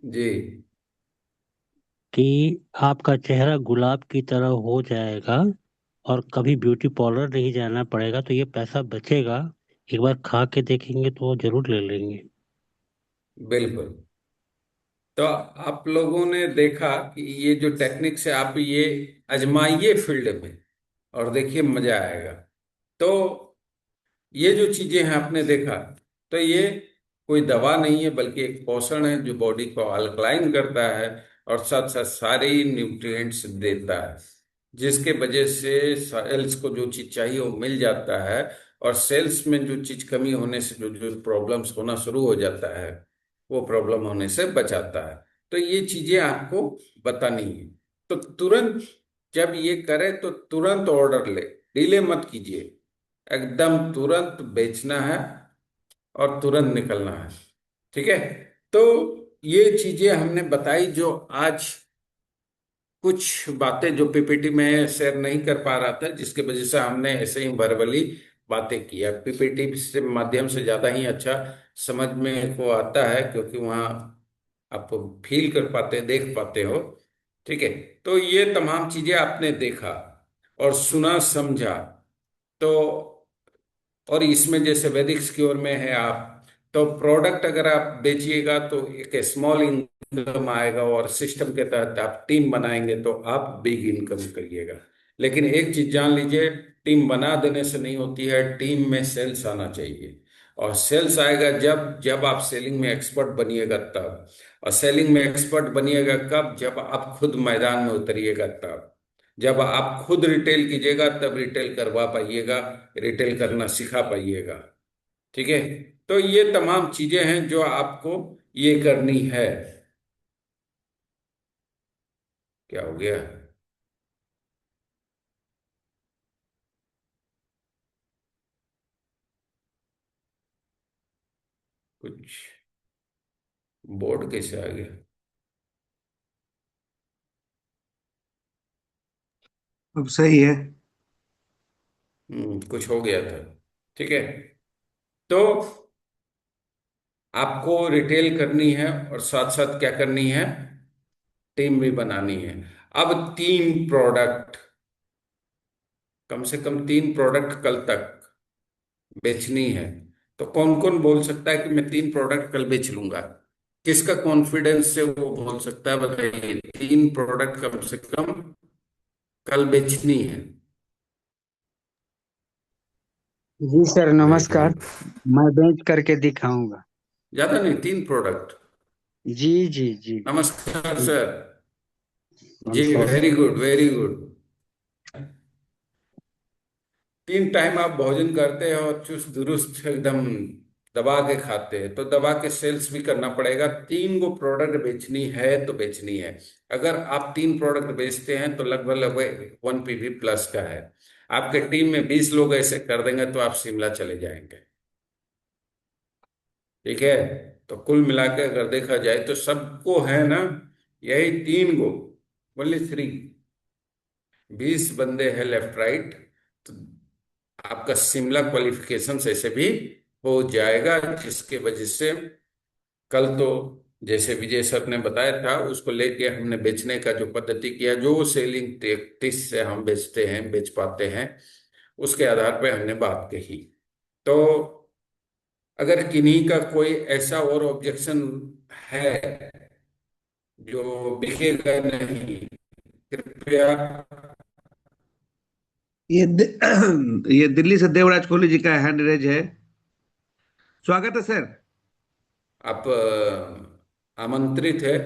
जी कि आपका चेहरा गुलाब की तरह हो जाएगा और कभी ब्यूटी पार्लर नहीं जाना पड़ेगा, तो ये पैसा बचेगा। एक बार खा के देखेंगे तो वो जरूर ले लेंगे। बिल्कुल। तो आप लोगों ने देखा कि ये जो टेक्निक से आप ये आजमाइए फील्ड में और देखिए मजा आएगा। तो ये जो चीजें हैं आपने देखा, तो ये कोई दवा नहीं है बल्कि एक पोषण है जो बॉडी को अल्कलाइन करता है और साथ साथ सारे न्यूट्रिएंट्स देता है, जिसके वजह से सेल्स को जो चीज चाहिए वो मिल जाता है। और सेल्स में जो चीज कमी होने से जो जो प्रॉब्लम्स होना शुरू हो जाता है वो प्रॉब्लम होने से बचाता है। तो ये चीजें आपको बतानी है। तो तुरंत जब ये करे तो तुरंत ऑर्डर ले, डिले मत कीजिए, एकदम तुरंत बेचना है और तुरंत निकलना है, ठीक है। तो ये चीजें हमने बताई जो आज, कुछ बातें जो पीपीटी में शेयर नहीं कर पा रहा था जिसकी वजह से हमने ऐसे ही वर्बली बातें किया। पीपीटी से माध्यम से ज्यादा ही अच्छा समझ में को आता है, क्योंकि वहाँ आप फील कर पाते, देख पाते हो। ठीक है। तो ये तमाम चीजें आपने देखा और सुना, समझा। तो और इसमें जैसे वैदिक सिक्योर में है आप, तो प्रोडक्ट अगर आप बेचिएगा तो एक स्मॉल इनकम आएगा, और सिस्टम के तहत आप टीम बनाएंगे तो आप बिग इनकम करिएगा। लेकिन एक चीज जान लीजिए, टीम बना देने से नहीं होती है, टीम में सेल्स आना चाहिए। और सेल्स आएगा जब जब आप सेलिंग में एक्सपर्ट बनिएगा तब। और सेलिंग में एक्सपर्ट बनिएगा कब? जब आप खुद मैदान में उतरिएगा तब। जब आप खुद रिटेल कीजिएगा तब रिटेल करवा पाइएगा, रिटेल करना सिखा पाइएगा। ठीक है। तो ये तमाम चीजें हैं जो आपको ये करनी है। क्या हो गया? कुछ बोर्ड कैसे आ गया? अब सही है। कुछ हो गया था। ठीक है। तो आपको रिटेल करनी है और साथ साथ क्या करनी है? टीम भी बनानी है। अब 3 प्रोडक्ट, कम से कम 3 प्रोडक्ट कल तक बेचनी है। तो कौन कौन बोल सकता है कि मैं 3 प्रोडक्ट कल बेच लूंगा? किसका कॉन्फिडेंस से वो बोल सकता है? बताइए, 3 प्रोडक्ट कम से कम कल बेचनी है। जी सर, वेरी नमस्कार। गुड। मैं बेच करके दिखाऊंगा। ज्यादा नहीं, 3 प्रोडक्ट। जी जी जी। नमस्कार सर। जी, नमस्कार। Very good, very good. 3 time आप भोजन करते हो, चुस्त दुरुस्त एकदम दबा के खाते हैं, तो दबा के सेल्स भी करना पड़ेगा। 3 गो प्रोडक्ट बेचनी है तो बेचनी है। अगर आप 3 प्रोडक्ट बेचते हैं तो लगभग लगभग 1 पीवी प्लस का है। आपके टीम में 20 लोग ऐसे कर देंगे तो आप शिमला चले जाएंगे। ठीक है। तो कुल मिला के अगर देखा जाए तो सबको है ना, यही 3 गो, ओनली 3। 20 बंदे हैं लेफ्ट राइट। तो आपका शिमला क्वालिफिकेशन ऐसे भी हो जाएगा, जिसके वजह से कल तो जैसे विजय सर ने बताया था, उसको लेके हमने बेचने का जो पद्धति किया, जो सेलिंग टैक्टिस से हम बेचते हैं, बेच पाते हैं, उसके आधार पे हमने बात कही। तो अगर किन्हीं का कोई ऐसा और ऑब्जेक्शन है जो बिकेगा नहीं, कृपया। ये दि, ये दिल्ली से देवराज कोहली जी का हैंड रेज है। स्वागत है सर। आप आमंत्रित है।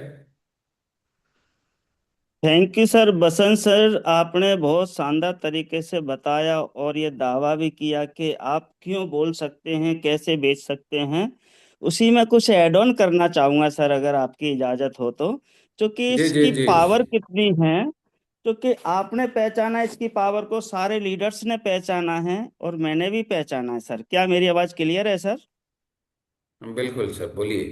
Thank you sir, Basant sir. आपने बहुत शानदार तरीके से बताया और ये दावा भी किया कि आप क्यों बोल सकते हैं, कैसे बेच सकते हैं। उसी में कुछ ऐड ऑन करना चाहूंगा सर, अगर आपकी इजाजत हो तो। क्योंकि जी जी इसकी जी। पावर कितनी है, क्योंकि आपने पहचाना इसकी पावर को, सारे लीडर्स ने पहचाना है और मैंने भी पहचाना है सर। क्या मेरी आवाज क्लियर है सर? बिल्कुल सर, बोलिए।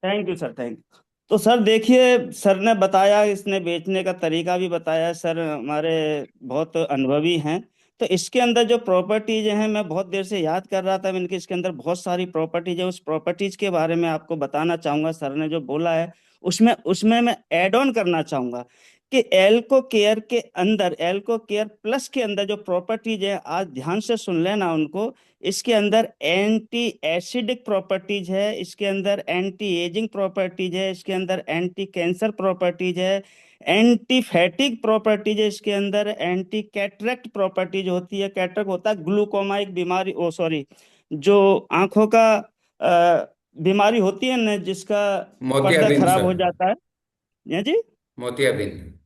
Thank you sir, thank you. तो सर देखिए, सर ने बताया, इसने बेचने का तरीका भी बताया। सर हमारे बहुत अनुभवी हैं। तो इसके अंदर जो प्रॉपर्टीज हैं, मैं बहुत देर से याद कर रहा था, मैंने कि इसके अंदर बहुत सारी प्रॉपर्टीज है। उस प्रॉपर्टीज के बारे में आपको बताना चाहूंगा। सर ने जो बोला है उसमें उसमें मैं एड ऑन करना चाहूंगा कि एल्को केयर के अंदर, एल्को केयर प्लस के अंदर जो प्रॉपर्टीज है, आज ध्यान से सुन लेना उनको। इसके अंदर एंटी एसिडिक प्रॉपर्टीज है, इसके अंदर एंटी एजिंग प्रॉपर्टीज है, इसके अंदर एंटी कैंसर प्रॉपर्टीज है, एंटी फैटिक प्रॉपर्टीज है, इसके अंदर एंटी कैटरेक्ट प्रॉपर्टीज होती है। कैटरेक्ट होता है ग्लूकोमा, एक बीमारी, ओ सॉरी, जो आंखों का बीमारी होती है ना, जिसका पर्दा मोतियाबिंद खराब सर। हो जाता है। या जी, मोतियाबिंद।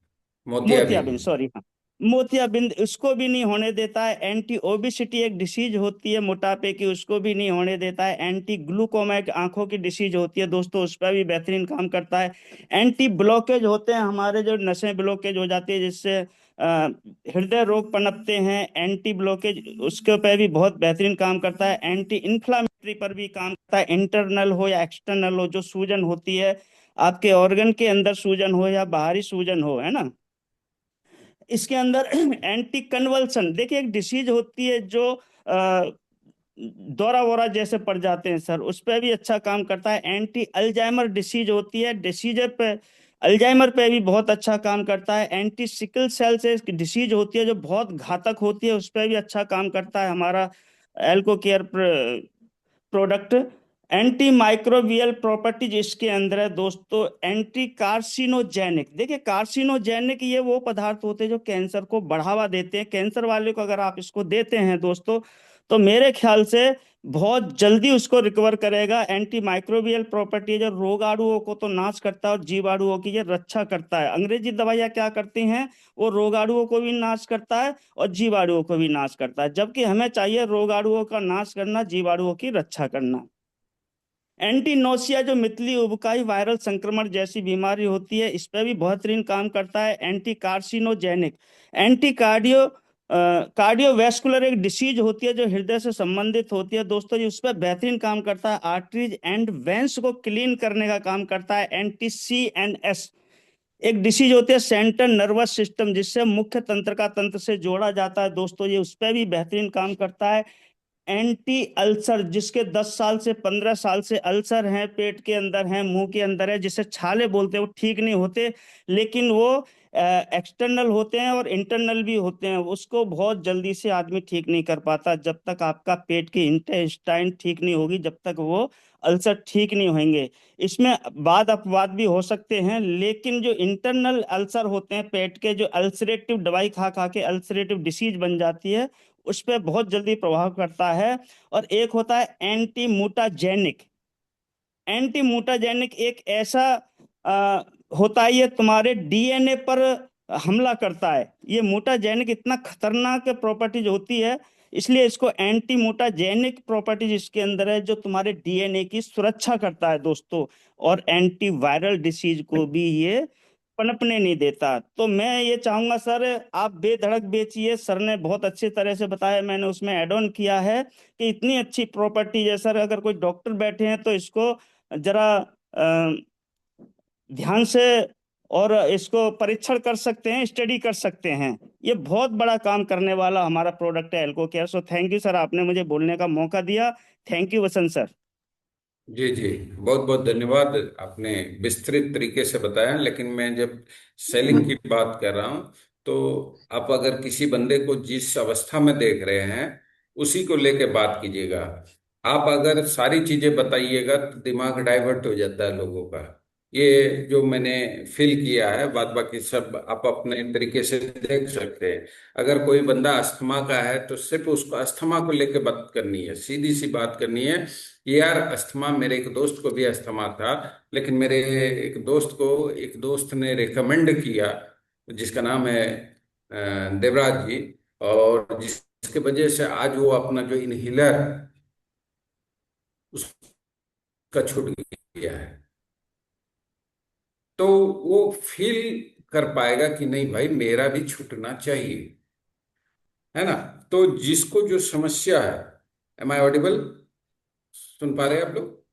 मोतियाबिंद, मोतियाबिंद। सॉरी, हाँ, मोतियाबिंद, उसको भी नहीं होने देता है। एंटी ओबिसिटी एक डिसीज होती है मोटापे की, उसको भी नहीं होने देता है। एंटी ग्लूकोमा एक आंखों की डिसीज होती है दोस्तों, उस पर भी बेहतरीन काम करता है। एंटी ब्लॉकेज होते हैं हमारे, जो नसें ब्लॉकेज हो जाती है, जिससे अ, हृदय रोग पनपते हैं, एंटी ब्लॉकेज उसके ऊपर भी बहुत बेहतरीन काम करता है। एंटी इन्फ्लामेटरी पर भी काम करता है, इंटरनल हो या एक्सटर्नल हो, जो सूजन होती है आपके ऑर्गन के अंदर, सूजन हो या बाहरी सूजन हो, है ना। इसके अंदर एंटी कन्वल्सन, देखिए एक डिसीज होती है जो दौरा वोरा जैसे पड़ जाते हैं सर, उस पे भी अच्छा काम करता है। एंटी अल्जाइमर डिसीज होती है, डिसीजर पे, अल्जाइमर पे भी बहुत अच्छा काम करता है। एंटी सिकल सेल से डिसीज होती है जो बहुत घातक होती है, उस पे भी अच्छा काम करता है हमारा Alco care product. Anti microbial properties इसके अंदर है दोस्तों। एंटी कार्सिनोजेनिक, देखिए कार्सिनोजेनिक ये वो पदार्थ होते हैं जो कैंसर को बढ़ावा देते हैं। कैंसर वाले को अगर आप इसको देते हैं दोस्तों, तो मेरे ख्याल से बहुत जल्दी उसको रिकवर करेगा। एंटी माइक्रोबियल प्रॉपर्टी जो रोगाणुओं को तो नाश करता है और जीवाणुओं की ये रक्षा करता है। अंग्रेजी दवाइयाँ क्या करती हैं, वो रोगाणुओं को भी नाश करता है और जीवाणुओं को भी नाश करता है, जबकि हमें चाहिए रोगाणुओं का नाश करना, जीवाणुओं की रक्षा करना। एंटीनोसिया जो मितली उबकाई वायरल संक्रमण जैसी बीमारी होती है, इस पर भी बेहतरीन काम करता है। एंटी कार्सिनोजेनिक, एंटी कार्डियोवैस्कुलर एक डिसीज होती है जो हृदय से संबंधित होती है दोस्तों जी, उस पर बेहतरीन काम करता है। आर्टरीज एंड वेंस को क्लीन करने का काम करता है। एंटी CNS एक डिसीज होती है सेंट्रल नर्वस सिस्टम, जिससे मुख्य तंत्र का तंत्र से जोड़ा जाता है दोस्तों, ये उस पर भी बेहतरीन काम करता है। एंटी अल्सर, जिसके 10 साल से 15 साल से अल्सर हैं, पेट के अंदर हैं, मुंह के अंदर है, जिसे छाले बोलते हैं, वो ठीक नहीं होते, लेकिन वो एक्सटर्नल होते हैं और इंटरनल भी होते हैं, उसको बहुत जल्दी से आदमी ठीक नहीं कर पाता। जब तक आपका पेट की इंटेस्टाइन ठीक नहीं होगी, जब तक वो अल्सर ठीक नहीं होंगे। इसमें वाद अपवाद भी हो सकते हैं, लेकिन जो इंटरनल अल्सर होते हैं पेट के, जो अल्सरेटिव दवाई खा खा के अल्सरेटिव डिसीज बन जाती है, उस पर बहुत जल्दी प्रभाव करता है। और एक होता है एंटी मूटाजेनिक। एंटी मूटाजेनिक एक ऐसा आ, होता है, ये तुम्हारे DNA पर हमला करता है। ये मूटाजेनिक इतना खतरनाक प्रॉपर्टीज होती है, इसलिए इसको एंटी मूटाजेनिक प्रॉपर्टीज इसके अंदर है, जो तुम्हारे DNA की सुरक्षा करता है दोस्तों। और एंटी वायरल डिसीज को भी ये पनपने नहीं देता। तो मैं ये चाहूंगा सर, आप बेधड़क बेचिए, सर ने बहुत अच्छी तरह से बताया, मैंने उसमें ऐड ऑन किया है कि इतनी अच्छी प्रॉपर्टी है सर, अगर कोई डॉक्टर बैठे हैं तो इसको जरा ध्यान से और इसको परीक्षण कर सकते हैं, स्टडी कर सकते हैं। ये बहुत बड़ा काम करने वाला हमारा प्रोडक्ट है Alco care. So thank you sir, आपने मुझे बोलने का मौका दिया। Thank you Vasant sir. जी जी, बहुत बहुत धन्यवाद। आपने विस्तृत तरीके से बताया, लेकिन मैं जब सेलिंग की बात कर रहा हूँ, तो आप अगर किसी बंदे को जिस अवस्था में देख रहे हैं उसी को लेके बात कीजिएगा। आप अगर सारी चीजें बताइएगा तो दिमाग डाइवर्ट हो जाता है लोगों का। ये जो मैंने फील किया है, बात बाकी सब आप अपने तरीके से देख सकते हैं। अगर कोई बंदा अस्थमा का है तो सिर्फ उसको अस्थमा को लेके बात करनी है, सीधी सी बात करनी है। यार अस्थमा, मेरे एक दोस्त को भी अस्थमा था, लेकिन मेरे एक दोस्त ने रिकमेंड किया, जिसका नाम है देवराज जी, और जिसके वजह से आज वो अपना जो इनहेलर उसका छूट गया है। तो वो फील कर पाएगा कि नहीं भाई, मेरा भी छूटना चाहिए, है ना। तो जिसको जो समस्या है, एम आई ऑडिबल, सुन पा रहे हैं आप लोग?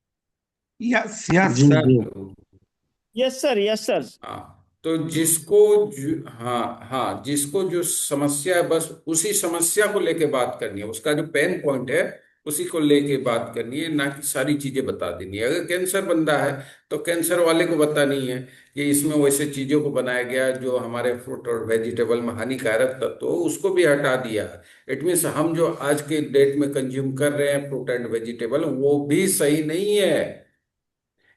Yes yes. जी जी। Yes sir, yes sir. हाँ, तो हाँ हाँ, जिसको जो समस्या है बस उसी समस्या को लेके बात करनी है, उसका जो पेन पॉइंट है उसी को लेके बात करनी है, ना कि सारी चीजें बता देनी है। अगर कैंसर बंदा है तो कैंसर वाले को बतानी है कि इसमें वैसे चीजों को बनाया गया जो हमारे फ्रूट और वेजिटेबल में हानिकारक तत्व हो, उसको भी हटा दिया। इट मीन्स हम जो आज के डेट में कंज्यूम कर रहे हैं फ्रूट एंड वेजिटेबल, वो भी सही नहीं है।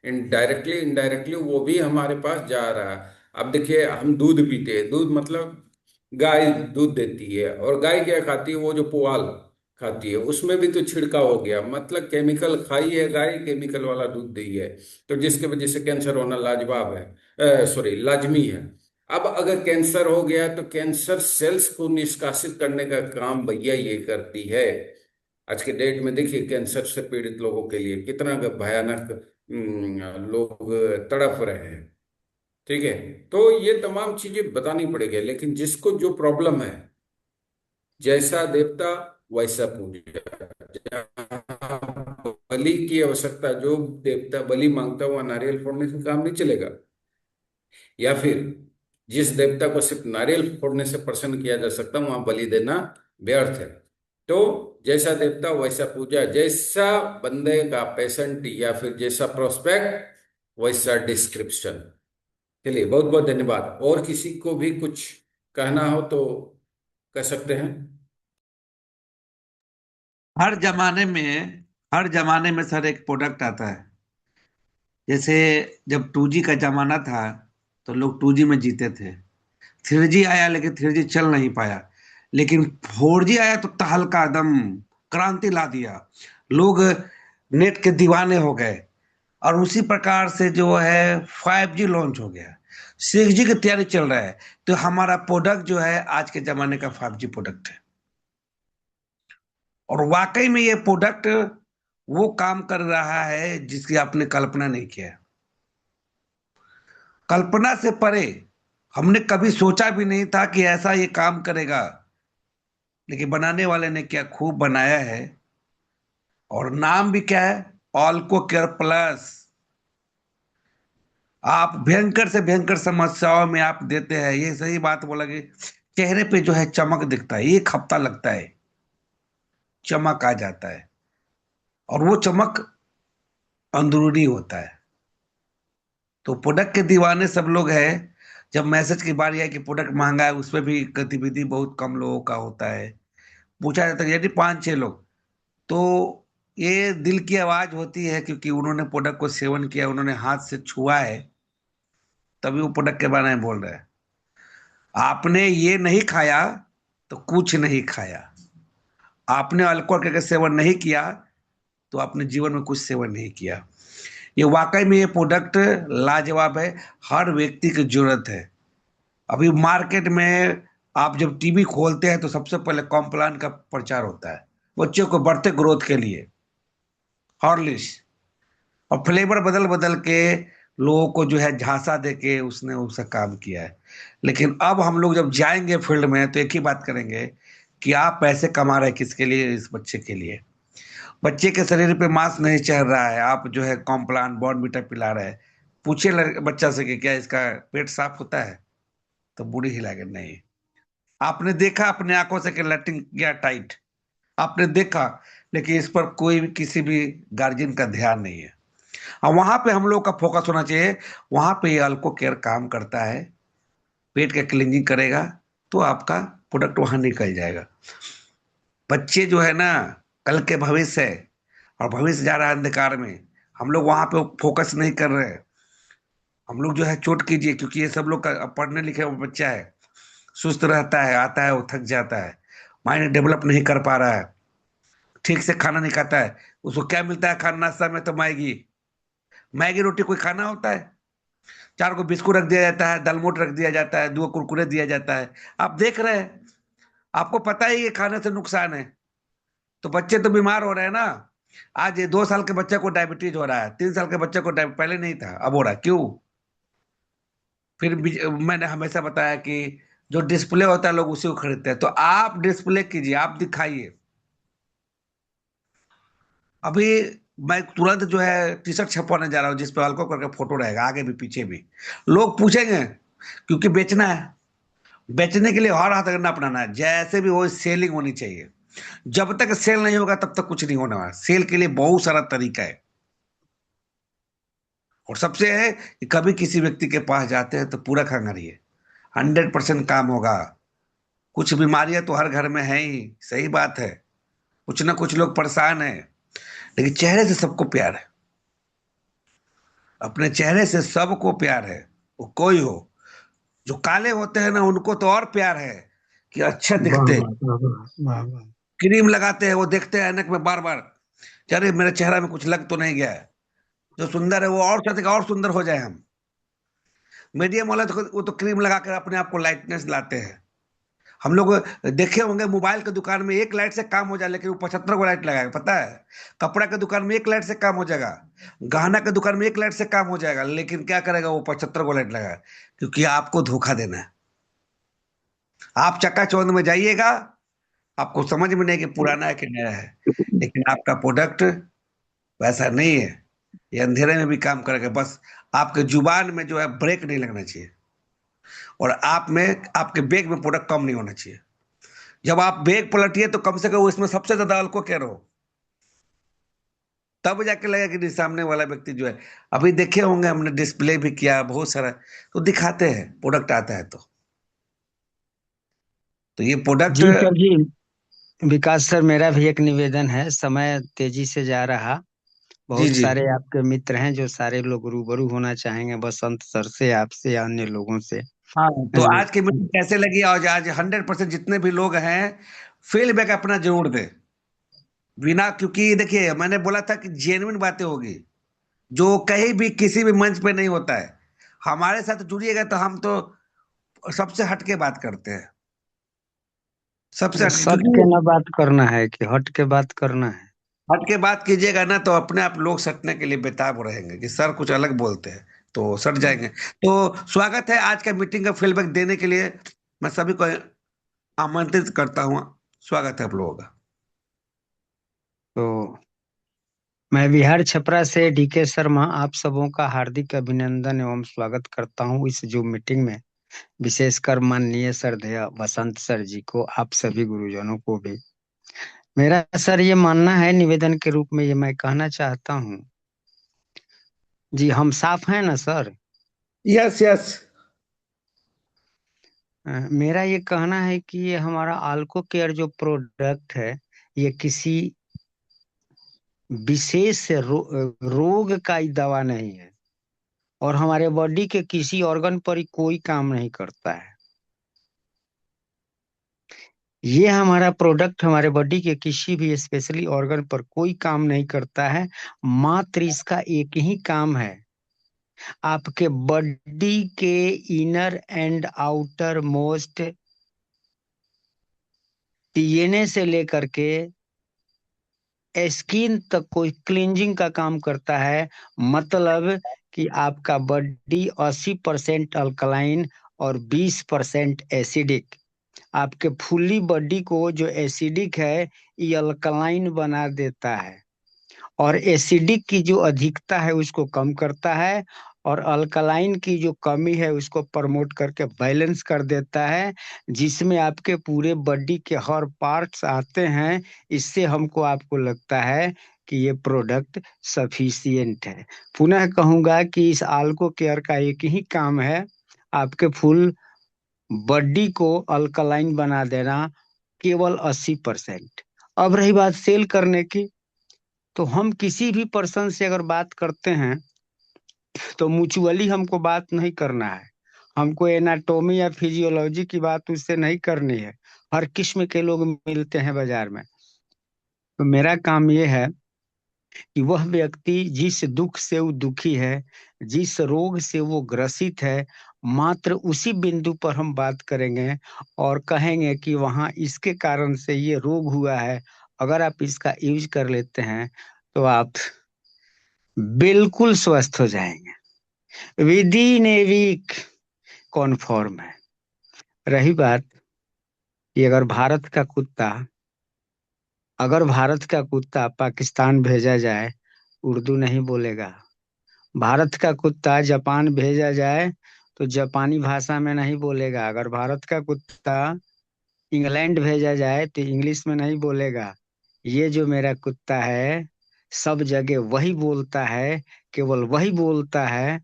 इनडायरेक्टली इनडायरेक्टली वो भी हमारे पास जा रहा है। अब देखिए, हम दूध पीते हैं, दूध मतलब गाय दूध देती है, और गाय क्या खाती है, वो जो पुआल खाती है, उसमें भी तो छिड़काव हो गया, मतलब केमिकल खाई है गाय, केमिकल वाला दूध दी है, तो जिसके वजह से कैंसर होना लाजवाब है, सॉरी लाजमी है। अब अगर कैंसर हो गया तो कैंसर सेल्स को निष्कासित करने का काम भैया ये करती है। आज के डेट में देखिए, कैंसर से पीड़ित लोगों के लिए कितना भयानक लोग तड़प रहे हैं। ठीक है, तो ये तमाम चीजें बतानी पड़ेगी, लेकिन जिसको जो प्रॉब्लम है, जैसा देवता वैसा पूजा। जहाँ बलि की आवश्यकता, जो देवता बलि मांगता हुआ नारियल फोड़ने से काम नहीं चलेगा, या फिर जिस देवता को सिर्फ नारियल फोड़ने से प्रसन्न किया जा सकता, वहां बलि देना व्यर्थ है। तो जैसा देवता वैसा पूजा, जैसा बंदे का पेशेंट या फिर जैसा प्रोस्पेक्ट वैसा डिस्क्रिप्शन। चलिए, बहुत बहुत धन्यवाद। और किसी को भी कुछ कहना हो तो कह सकते हैं। हर जमाने में हर जमाने में सर एक प्रोडक्ट आता है। जैसे जब 2G का जमाना था तो लोग 2G में जीते थे। 3G आया लेकिन 3G चल नहीं पाया। लेकिन 4G आया तो तहलका दम क्रांति ला दिया। लोग नेट के दीवाने हो गए। और उसी प्रकार से जो है 5G लॉन्च हो गया। 6G की तैयारी चल रहा है। तो हमारा प्रोडक्ट जो है आज के जमाने का 5G प्रोडक्ट है। और वाकई में ये प्रोडक्ट वो काम कर रहा है जिसकी आपने कल्पना नहीं किया है। कल्पना से परे हमने कभी सोचा भी नहीं था कि ऐसा ये काम करेगा। लेकिन बनाने वाले ने क्या खूब बनाया है। और नाम भी क्या है, ऑल्को केयर प्लस। आप भयंकर से भयंकर समस्याओं में आप देते हैं। ये सही बात बोला कि चेहरे पे जो है चमक दिखता है, 1 हफ्ता लगता है, चमक आ जाता है। और वो चमक अंदरूनी होता है। तो प्रोडक्ट के दीवाने सब लोग हैं। जब मैसेज की बारी है कि प्रोडक्ट महंगा है, उसमें भी गतिविधि बहुत कम लोगों का होता है। पूछा जाता है यदि 5-6 लोग, तो ये दिल की आवाज होती है, क्योंकि उन्होंने प्रोडक्ट को सेवन किया, उन्होंने हाथ से छुआ है, तभी वो प्रोडक्ट के बारे में बोल रहे हैं। आपने ये नहीं खाया तो कुछ नहीं खाया। आपने अल्कोहल का सेवन नहीं किया तो आपने जीवन में कुछ सेवन नहीं किया। ये वाकई में ये प्रोडक्ट लाजवाब है। हर व्यक्ति की जरूरत है। अभी मार्केट में आप जब टीवी खोलते हैं तो सबसे पहले कॉम्प्लान का प्रचार होता है, बच्चों को बढ़ते ग्रोथ के लिए हॉर्लिक्स। और फ्लेवर बदल बदल के लोगों को जो है झांसा दे के उसने उसका काम किया है। लेकिन अब हम लोग जब जाएंगे फील्ड में तो एक ही बात करेंगे कि आप पैसे कमा रहे हैं किसके लिए, इस बच्चे के लिए। बच्चे के शरीर पे मांस नहीं चढ़ रहा है, आप जो है कॉम्प्लान बॉर्नविटा पिला रहे हैं। पूछिए बच्चा से कि क्या इसका पेट साफ होता है, तो बूढ़ी हिलाएगा नहीं। आपने देखा अपने आंखों से कि लैट्रिन किया टाइट, आपने देखा, लेकिन इस पर कोई भी किसी भी गार्जियन का ध्यान नहीं है। और वहां पे हम लोग का फोकस होना चाहिए। वहां पे ये अल्को केयर काम करता है, पेट का क्लींजिंग करेगा, तो आपका प्रोडक्ट वहां निकल जाएगा। बच्चे जो है ना, कल के भविष्य है। और भविष्य जा रहा है अंधकार में। हम लोग वहां पे फोकस नहीं कर रहे हैं। हम लोग जो है चोट कीजिए, क्योंकि ये सब लोग का पढ़ने लिखे वो बच्चा है, सुस्त रहता है, आता है वो थक जाता है, माइंड डेवलप नहीं कर पा रहा है, ठीक से खाना नहीं खाता है। उसको क्या मिलता है खाना नाश्ता में, तो मैगी। मैगी रोटी कोई खाना होता है? 4 को बिस्कुट रख दिया जाता है, दालमोट रख दिया जाता है, 2 कुरकुरे दिया जाता है। आप देख रहे हैं, आपको पता है ये खाने से नुकसान है। तो बच्चे तो बीमार हो रहे हैं ना। आज ये 2 साल के बच्चे को डायबिटीज हो रहा है, 3 साल के बच्चे को पहले नहीं था, अब हो रहा है। क्यों? फिर मैंने हमेशा बताया कि जो डिस्प्ले होता है लोग उसी को खरीदते हैं। तो आप डिस्प्ले कीजिए, आप दिखाइए। अभी मैं तुरंत जो है टी शर्ट छपवाने जा रहा हूँ जिसपे अल्को करके फोटो रहेगा, आगे भी पीछे भी। लोग पूछेंगे, क्योंकि बेचना है। बेचने के लिए हर हाथ करना अपनाना है, जैसे भी हो सेलिंग होनी चाहिए। जब तक सेल नहीं होगा तब तक कुछ नहीं होने वाला। सेल के लिए बहुत सारा तरीका है। और सबसे है कि कभी किसी व्यक्ति के पास जाते हैं तो पूरा खंगारिए, 100% काम होगा। कुछ बीमारियां तो हर घर में है ही, सही बात है। कुछ ना कुछ लोग परेशान है, लेकिन चेहरे से सबको प्यार है। अपने चेहरे से सबको प्यार है, वो कोई हो। जो काले होते हैं ना, उनको तो और प्यार है कि अच्छा वाह दिखते। वाह वाह वाह वाह वाह। क्रीम लगाते हैं, वो देखते हैं ऐनक में बार बार, अरे मेरे चेहरा में कुछ लग तो नहीं गया है। जो सुंदर है वो और चाहते कि और सुंदर हो जाए हम। मीडियम वाला तो वो तो क्रीम लगा कर अपने आप को लाइटनेस लाते हैं। हम लोग देखे होंगे मोबाइल की दुकान में 1 लाइट से काम हो जाए, लेकिन वो 75 को लाइट लगाएगा, पता है। कपड़ा की दुकान में 1 लाइट से काम हो जाएगा, गहना की दुकान में 1 लाइट से काम हो जाएगा, लेकिन क्या करेगा वो 75 को लाइट लगाएगा, क्योंकि आपको धोखा देना है। आप चकाचौंध में जाइएगा, आपको समझ में नहीं कि पुराना है कि नया है। लेकिन आपका प्रोडक्ट वैसा नहीं है। ये अंधेरे में भी काम करेगा। बस आपके जुबान में जो है ब्रेक नहीं लगना चाहिए, और आप में आपके बैग में प्रोडक्ट कम नहीं होना चाहिए। जब आप ब्रेक पलटिए तो कम से कम इसमें सबसे ज्यादा अल्को केयर हो, तब जाके लगेगा कि नहीं सामने वाला व्यक्ति जो है। अभी देखे होंगे, हमने डिस्प्ले भी किया बहुत सारा, तो दिखाते हैं प्रोडक्ट आता है तो ये प्रोडक्ट। जी सर जी। विकास सर, मेरा भी एक निवेदन है। समय तेजी से जा रहा, जी बहुत जी। सारे आपके मित्र हैं जो सारे लोग रूबरू होना चाहेंगे बसंत सर से, आपसे या अन्य लोगों से। हाँ, तो अ, आज की मीटिंग कैसे लगी? आज आज 100% जितने भी लोग हैं फीडबैक अपना जरूर दें, बिना, क्योंकि देखिए मैंने बोला था कि जेन्युइन बातें होगी, जो कहीं भी किसी भी मंच पे नहीं होता है। हमारे साथ जुड़िएगा तो हम तो सबसे हटके बात करते हैं, सबसे हटके, सट क्योंकि के ना बात करना है कि हट के बात करना है? हटके बात कीजिएगा ना तो अपने आप लोग सटने के लिए बेताब रहेंगे कि सर कुछ अलग बोलते हैं, तो सट जाएंगे। तो स्वागत है आज का मीटिंग का फीडबैक देने के लिए, मैं सभी को आमंत्रित करता हूँ। स्वागत है आप लोगों का। तो मैं बिहार छपरा से डीके शर्मा आप सबों का हार्दिक अभिनंदन एवं स्वागत करता हूँ इस जो मीटिंग में। विशेषकर माननीय श्रद्धेय वसंत सर जी को, आप सभी गुरुजनों को भी मेरा सर ये मानना है, निवेदन के रूप में ये मैं कहना चाहता हूँ। जी हम साफ हैं ना सर? Yes yes. मेरा ये कहना है कि ये हमारा आल्को केयर जो प्रोडक्ट है, ये किसी विशेष रोग का ही दवा नहीं है, और हमारे बॉडी के किसी ऑर्गन पर ही कोई काम नहीं करता है। ये हमारा प्रोडक्ट हमारे बॉडी के किसी भी स्पेशली ऑर्गन पर कोई काम नहीं करता है। मात्र इसका एक ही काम है, आपके बॉडी के inner and outer most DNA से लेकर के स्किन तक कोई क्लींजिंग का काम करता है। मतलब कि आपका बॉडी 80% अल्कलाइन और 20% एसिडिक, आपके फुल्ली बॉडी को जो एसिडिक है ये अल्कलाइन बना देता है, और एसिडिक की जो अधिकता है उसको कम करता है, और अल्कलाइन की जो कमी है उसको प्रमोट करके बैलेंस कर देता है, जिसमें आपके पूरे बॉडी के हर पार्ट्स आते हैं। इससे हमको आपको लगता है कि ये प्रोडक्ट सफिशियंट है। पुनः कहूंगा कि इस आल्को केयर का एक ही काम है, आपके फुल बॉडी को अल्कलाइन बना देना, केवल 80%। अब रही बात सेल करने की, तो हम किसी भी पर्सन से अगर बात करते हैं तो म्यूचुअली हमको बात नहीं करना है। हमको एनाटोमी या फिजियोलॉजी की बात उससे नहीं करनी है। हर किस्म के लोग मिलते हैं बाजार में। तो मेरा काम ये है कि वह व्यक्ति जिस दुख से वो दुखी है, जिस रोग से वो ग्रसित है, मात्र उसी बिंदु पर हम बात करेंगे और कहेंगे कि वहाँ इसके कारण से ये रोग हुआ है, अगर आप इसका यूज कर लेते हैं तो आप बिल्कुल स्वस्थ हो जाएंगे within a week. Confirm है। रही बात कि अगर भारत का कुत्ता पाकिस्तान भेजा जाए, उर्दू नहीं बोलेगा। भारत का कुत्ता जापान भेजा जाए तो जापानी भाषा में नहीं बोलेगा। अगर भारत का कुत्ता इंग्लैंड भेजा जाए तो इंग्लिश में नहीं बोलेगा। ये जो मेरा कुत्ता है सब जगह वही बोलता है, केवल वही बोलता है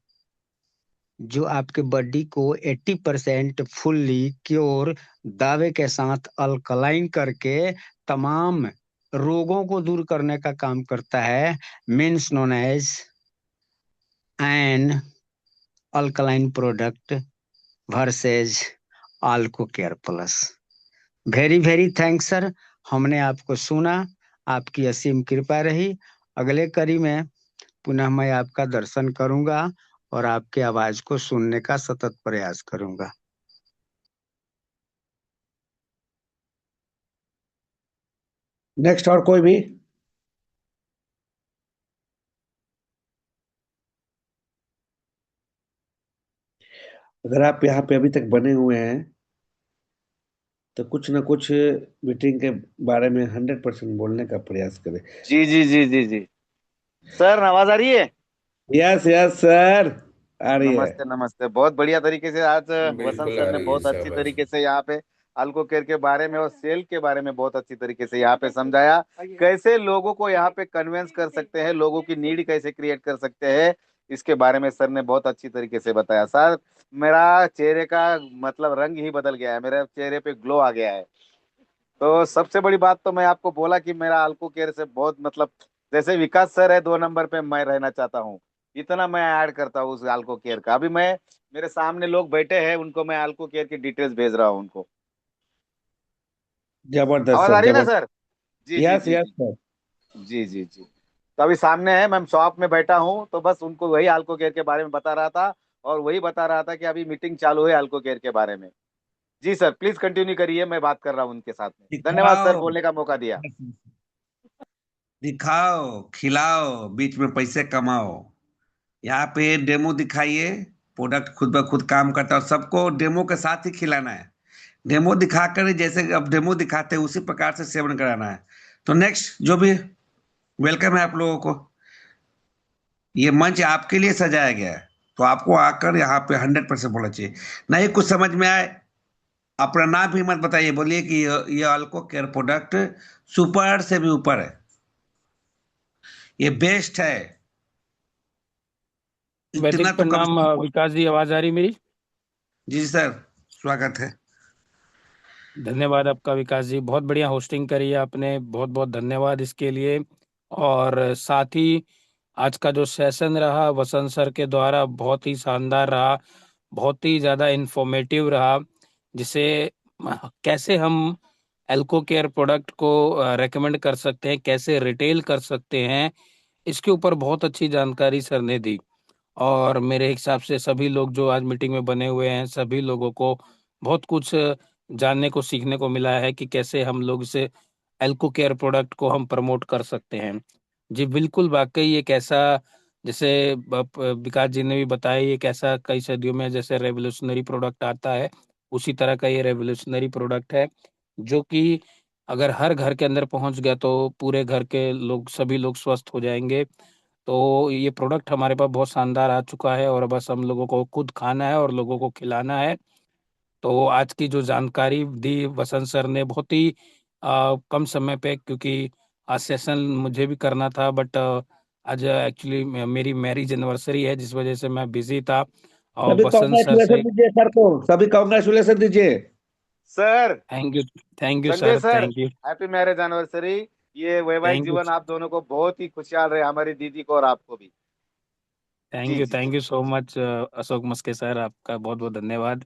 जो आपके बॉडी को 80% फुल्ली क्योर दावे के साथ अल्कलाइन करके तमाम रोगों को दूर करने का काम करता है। Means known as an alkaline product versus Alco care plus. Very very thanks sir, हमने आपको सुना, आपकी असीम कृपा रही। अगले कड़ी में पुनः मैं आपका दर्शन करूंगा और आपके आवाज को सुनने का सतत प्रयास करूंगा। नेक्स्ट और कोई भी? अगर आप यहाँ पे अभी तक बने हुए हैं तो कुछ ना कुछ मीटिंग के बारे में 100% बोलने का प्रयास करें। जी जी जी जी जी। सर आवाज आ रही है? यस यस सर, आ रही है। नमस्ते नमस्ते। बहुत बढ़िया तरीके से आज वसंत बिल्कुल सर आ ने रही है बहुत अच्छी शाबाश। तरीके से यहाँ पे अल्को केयर के बारे में और सेल के बारे में बहुत अच्छी तरीके से यहाँ पे समझाया। कैसे लोगों को यहाँ पे कन्विंस कर सकते हैं, लोगों की नीड कैसे क्रिएट कर सकते हैं, इसके बारे में सर ने बहुत अच्छी तरीके से बताया। सर मेरा चेहरे का मतलब रंग ही बदल गया है, मेरे चेहरे पे ग्लो आ गया है। तो सबसे बड़ी बात तो मैं आपको बोला कि मेरा अल्को केयर से बहुत मतलब, जैसे विकास सर है 2 नंबर पे, मैं रहना चाहता हूँ, इतना मैं ऐड करता हूँ उस अल्को केयर का। अभी मैं, मेरे सामने लोग बैठे हैं, उनको मैं अल्को केयर की डिटेल्स भेज रहा हूँ उनको। जबरदस्त आवाज सर, आ रही है ना जबरदस्त। सर? जी जी यस जी यस जी। सर। जी जी जी। तो अभी सामने है, मैं शॉप में बैठा हूँ, तो बस उनको वही अल्को केयर के बारे में बता रहा था, और वही बता रहा था कि अभी मीटिंग चालू है अल्को केयर के बारे में। जी सर, प्लीज कंटिन्यू करिए, मैं बात कर रहा हूँ उनके साथ में। धन्यवाद सर, दिखाओ, बोलने का मौका दिया। दिखाओ, खिलाओ, बीच में पैसे कमाओ। यहाँ पे डेमो दिखाइए। प्रोडक्ट खुद ब खुद काम करता है और सबको डेमो के साथ ही खिलाना है। डेमो दिखाकर जैसे अब डेमो दिखाते हैं उसी प्रकार से सेवन कराना है। तो नेक्स्ट जो भी, वेलकम है आप लोगों को। ये मंच आपके लिए सजाया गया है, तो आपको आकर यहाँ पे 100% बोलना चाहिए। नहीं कुछ समझ में आए, अपना नाम भी मत बताइए, बोलिए कि ये अल्को केयर प्रोडक्ट सुपर से भी ऊपर है, ये बेस्ट है। इतना वैदिक तो कम प्रणाम से कम। विकास जी, आवाज आ रही मेरी? जी सर, स्वागत है। धन्यवाद आपका विकास जी, बहुत बढ़िया होस्टिंग करी है आपने, बहुत बहुत धन्यवाद इसके लिए। और साथ ही आज का जो सेशन रहा वसंत सर के द्वारा बहुत ही शानदार रहा, बहुत ही ज़्यादा इंफॉर्मेटिव रहा, जिसे कैसे हम एल्को केयर प्रोडक्ट को रेकमेंड कर सकते हैं, कैसे रिटेल कर सकते हैं, इसके ऊपर बहुत अच्छी जानकारी सर ने दी। और मेरे हिसाब से सभी लोग जो आज मीटिंग में बने हुए हैं, सभी लोगों को बहुत कुछ जानने को सीखने को मिला है कि कैसे हम लोग इसे एल्को केयर प्रोडक्ट को हम प्रमोट कर सकते हैं। जी बिल्कुल, वाकई एक ऐसा, जैसे विकास जी ने भी बताया, एक ऐसा कई सदियों में जैसे रेवोल्यूशनरी प्रोडक्ट आता है, उसी तरह का ये रेवोल्यूशनरी प्रोडक्ट है, जो कि अगर हर घर के अंदर पहुंच गया तो पूरे घर के लोग, सभी लोग स्वस्थ हो जाएंगे। तो ये प्रोडक्ट हमारे पास बहुत शानदार आ चुका है और बस हम लोगों को खुद खाना है और लोगों को खिलाना है। तो आज की जो जानकारी दी वसंत सर ने बहुत ही कम समय पे, क्योंकि आज सेशन मुझे भी करना था, बट आज एक्चुअली मेरी मैरिज एनिवर्सरी है, जिस वजह से मैं बिजी था। और सभी वसंत सर कॉन्ग्रेचुलेशन से दीजिए सर को, सभी कॉन्ग्रेचुलेशन दीजिए। Sir, thank you Sanjay sir, sir, thank you. Happy marriage anniversary. ये वैवाहिक थैंक यू जीवन आप दोनों को बहुत ही खुशहाल रहे, हमारी दीदी को और आपको भी। जी जी जी। Thank you so much Ashok Maske sir, आपका बहुत बहुत धन्यवाद।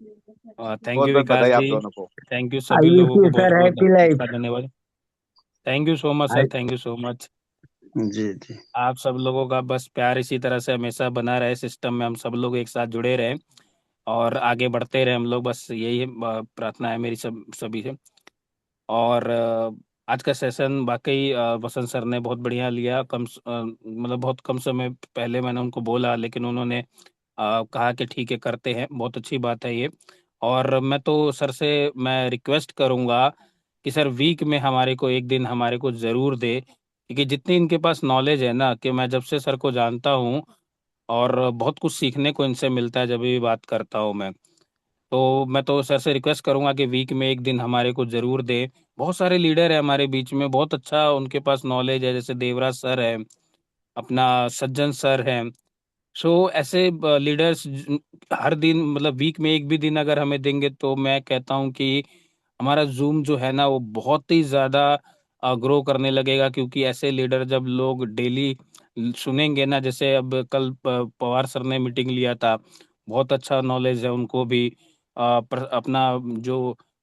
थैंक बहुत यू बहुत विकास बधाई आप जी। दोनों को। थैंक यू सभी आई विश लोगों यू को बहुत सर बहुत हैप्पी लाइफ। का धन्यवाद। Thank you so much sir, thank you so much. जी जी। आप सब लोगों का बस प्यार इसी तरह से हमेशा बना रहे, सिस्टम में हम सब लोग एक साथ जुड़े रहें और आगे बढ़ते रहे हम लोग, बस यही प्रार्थना है मेरी सभी से। और आज का सेशन वाकई वसंत सर ने बहुत बढ़िया लिया, मतलब बहुत कम समय पहले मैंने उनको बोला, लेकिन उन्होंने कहा कि ठीक है करते हैं, बहुत अच्छी बात है ये। और मैं तो सर से मैं रिक्वेस्ट करूंगा कि सर वीक में हमारे को एक दिन हमारे को ज़रूर दे, क्योंकि जितनी इनके पास नॉलेज है ना, कि मैं जब से सर को जानता हूँ और बहुत कुछ सीखने को इनसे मिलता है जब भी बात करता हूँ मैं। तो मैं तो सर से रिक्वेस्ट करूंगा कि वीक में एक दिन हमारे को जरूर दे। बहुत सारे लीडर है हमारे बीच में, बहुत अच्छा उनके पास नॉलेज है, जैसे देवराज सर है, अपना सज्जन सर है। सो ऐसे लीडर्स हर दिन, मतलब वीक में एक भी दिन अगर हमें देंगे, तो मैं कहता हूँ कि हमारा जूम जो है ना वो बहुत ही ज्यादा ग्रो करने लगेगा, क्योंकि ऐसे लीडर जब लोग डेली सुनेंगे ना, जैसे अब कल पवार सर ने मीटिंग लिया था, बहुत अच्छा नॉलेज है उनको भी। अपना जो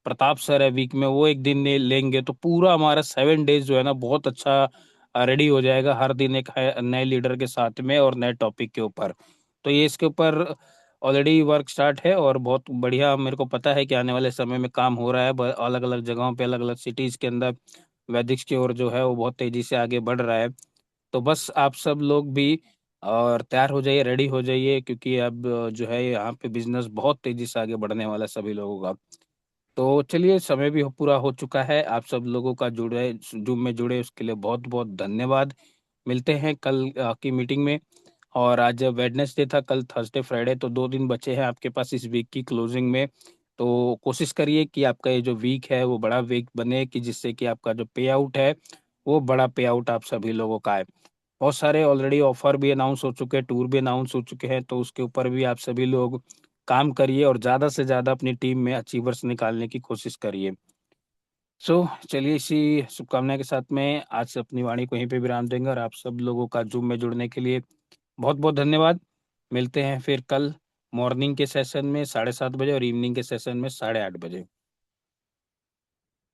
प्रताप सर है, वीक में वो एक दिन लेंगे, तो पूरा हमारा 7 डेज जो है ना बहुत अच्छा रेडी हो जाएगा, हर दिन एक नए लीडर के साथ में और नए टॉपिक के ऊपर। तो ये इसके ऊपर ऑलरेडी वर्क स्टार्ट है और बहुत बढ़िया, मेरे को पता है कि आने वाले समय में काम हो रहा है अलग अलग जगहों पे, अलग अलग सिटीज के अंदर वैदिक की ओर जो है वो बहुत तेजी से आगे बढ़ रहा है। तो बस आप सब लोग भी और तैयार हो जाइए, रेडी हो जाइए, क्योंकि अब जो है यहाँ पे बिजनेस बहुत तेजी से आगे बढ़ने वाला है सभी लोगों का। तो चलिए, समय भी पूरा हो चुका है, आप सब लोगों का जुड़े, जूम में जुड़े उसके लिए बहुत बहुत धन्यवाद। मिलते हैं कल की मीटिंग में। और आज वेडनेसडे था, कल थर्सडे फ्राइडे, तो 2 दिन बचे हैं आपके पास इस वीक की क्लोजिंग में। तो कोशिश करिए कि आपका ये जो वीक है वो बड़ा वीक बने, कि जिससे कि आपका जो पे आउट है वो बड़ा पे आउट आप सभी लोगों का है। बहुत सारे ऑलरेडी ऑफर भी अनाउंस हो चुके हैं, टूर भी अनाउंस हो चुके हैं, तो उसके ऊपर भी आप सभी लोग काम करिए और ज़्यादा से ज़्यादा अपनी टीम में अचीवर्स निकालने की कोशिश करिए। सो चलिए, इसी शुभकामना के साथ में आज अपनी वाणी को यहीं पे विराम देंगे और आप सब लोगों का जूम में जुड़ने के लिए बहुत बहुत धन्यवाद। मिलते हैं फिर कल मॉर्निंग के सेशन में 7:30 बजे और इवनिंग के सेशन में 8:30 बजे।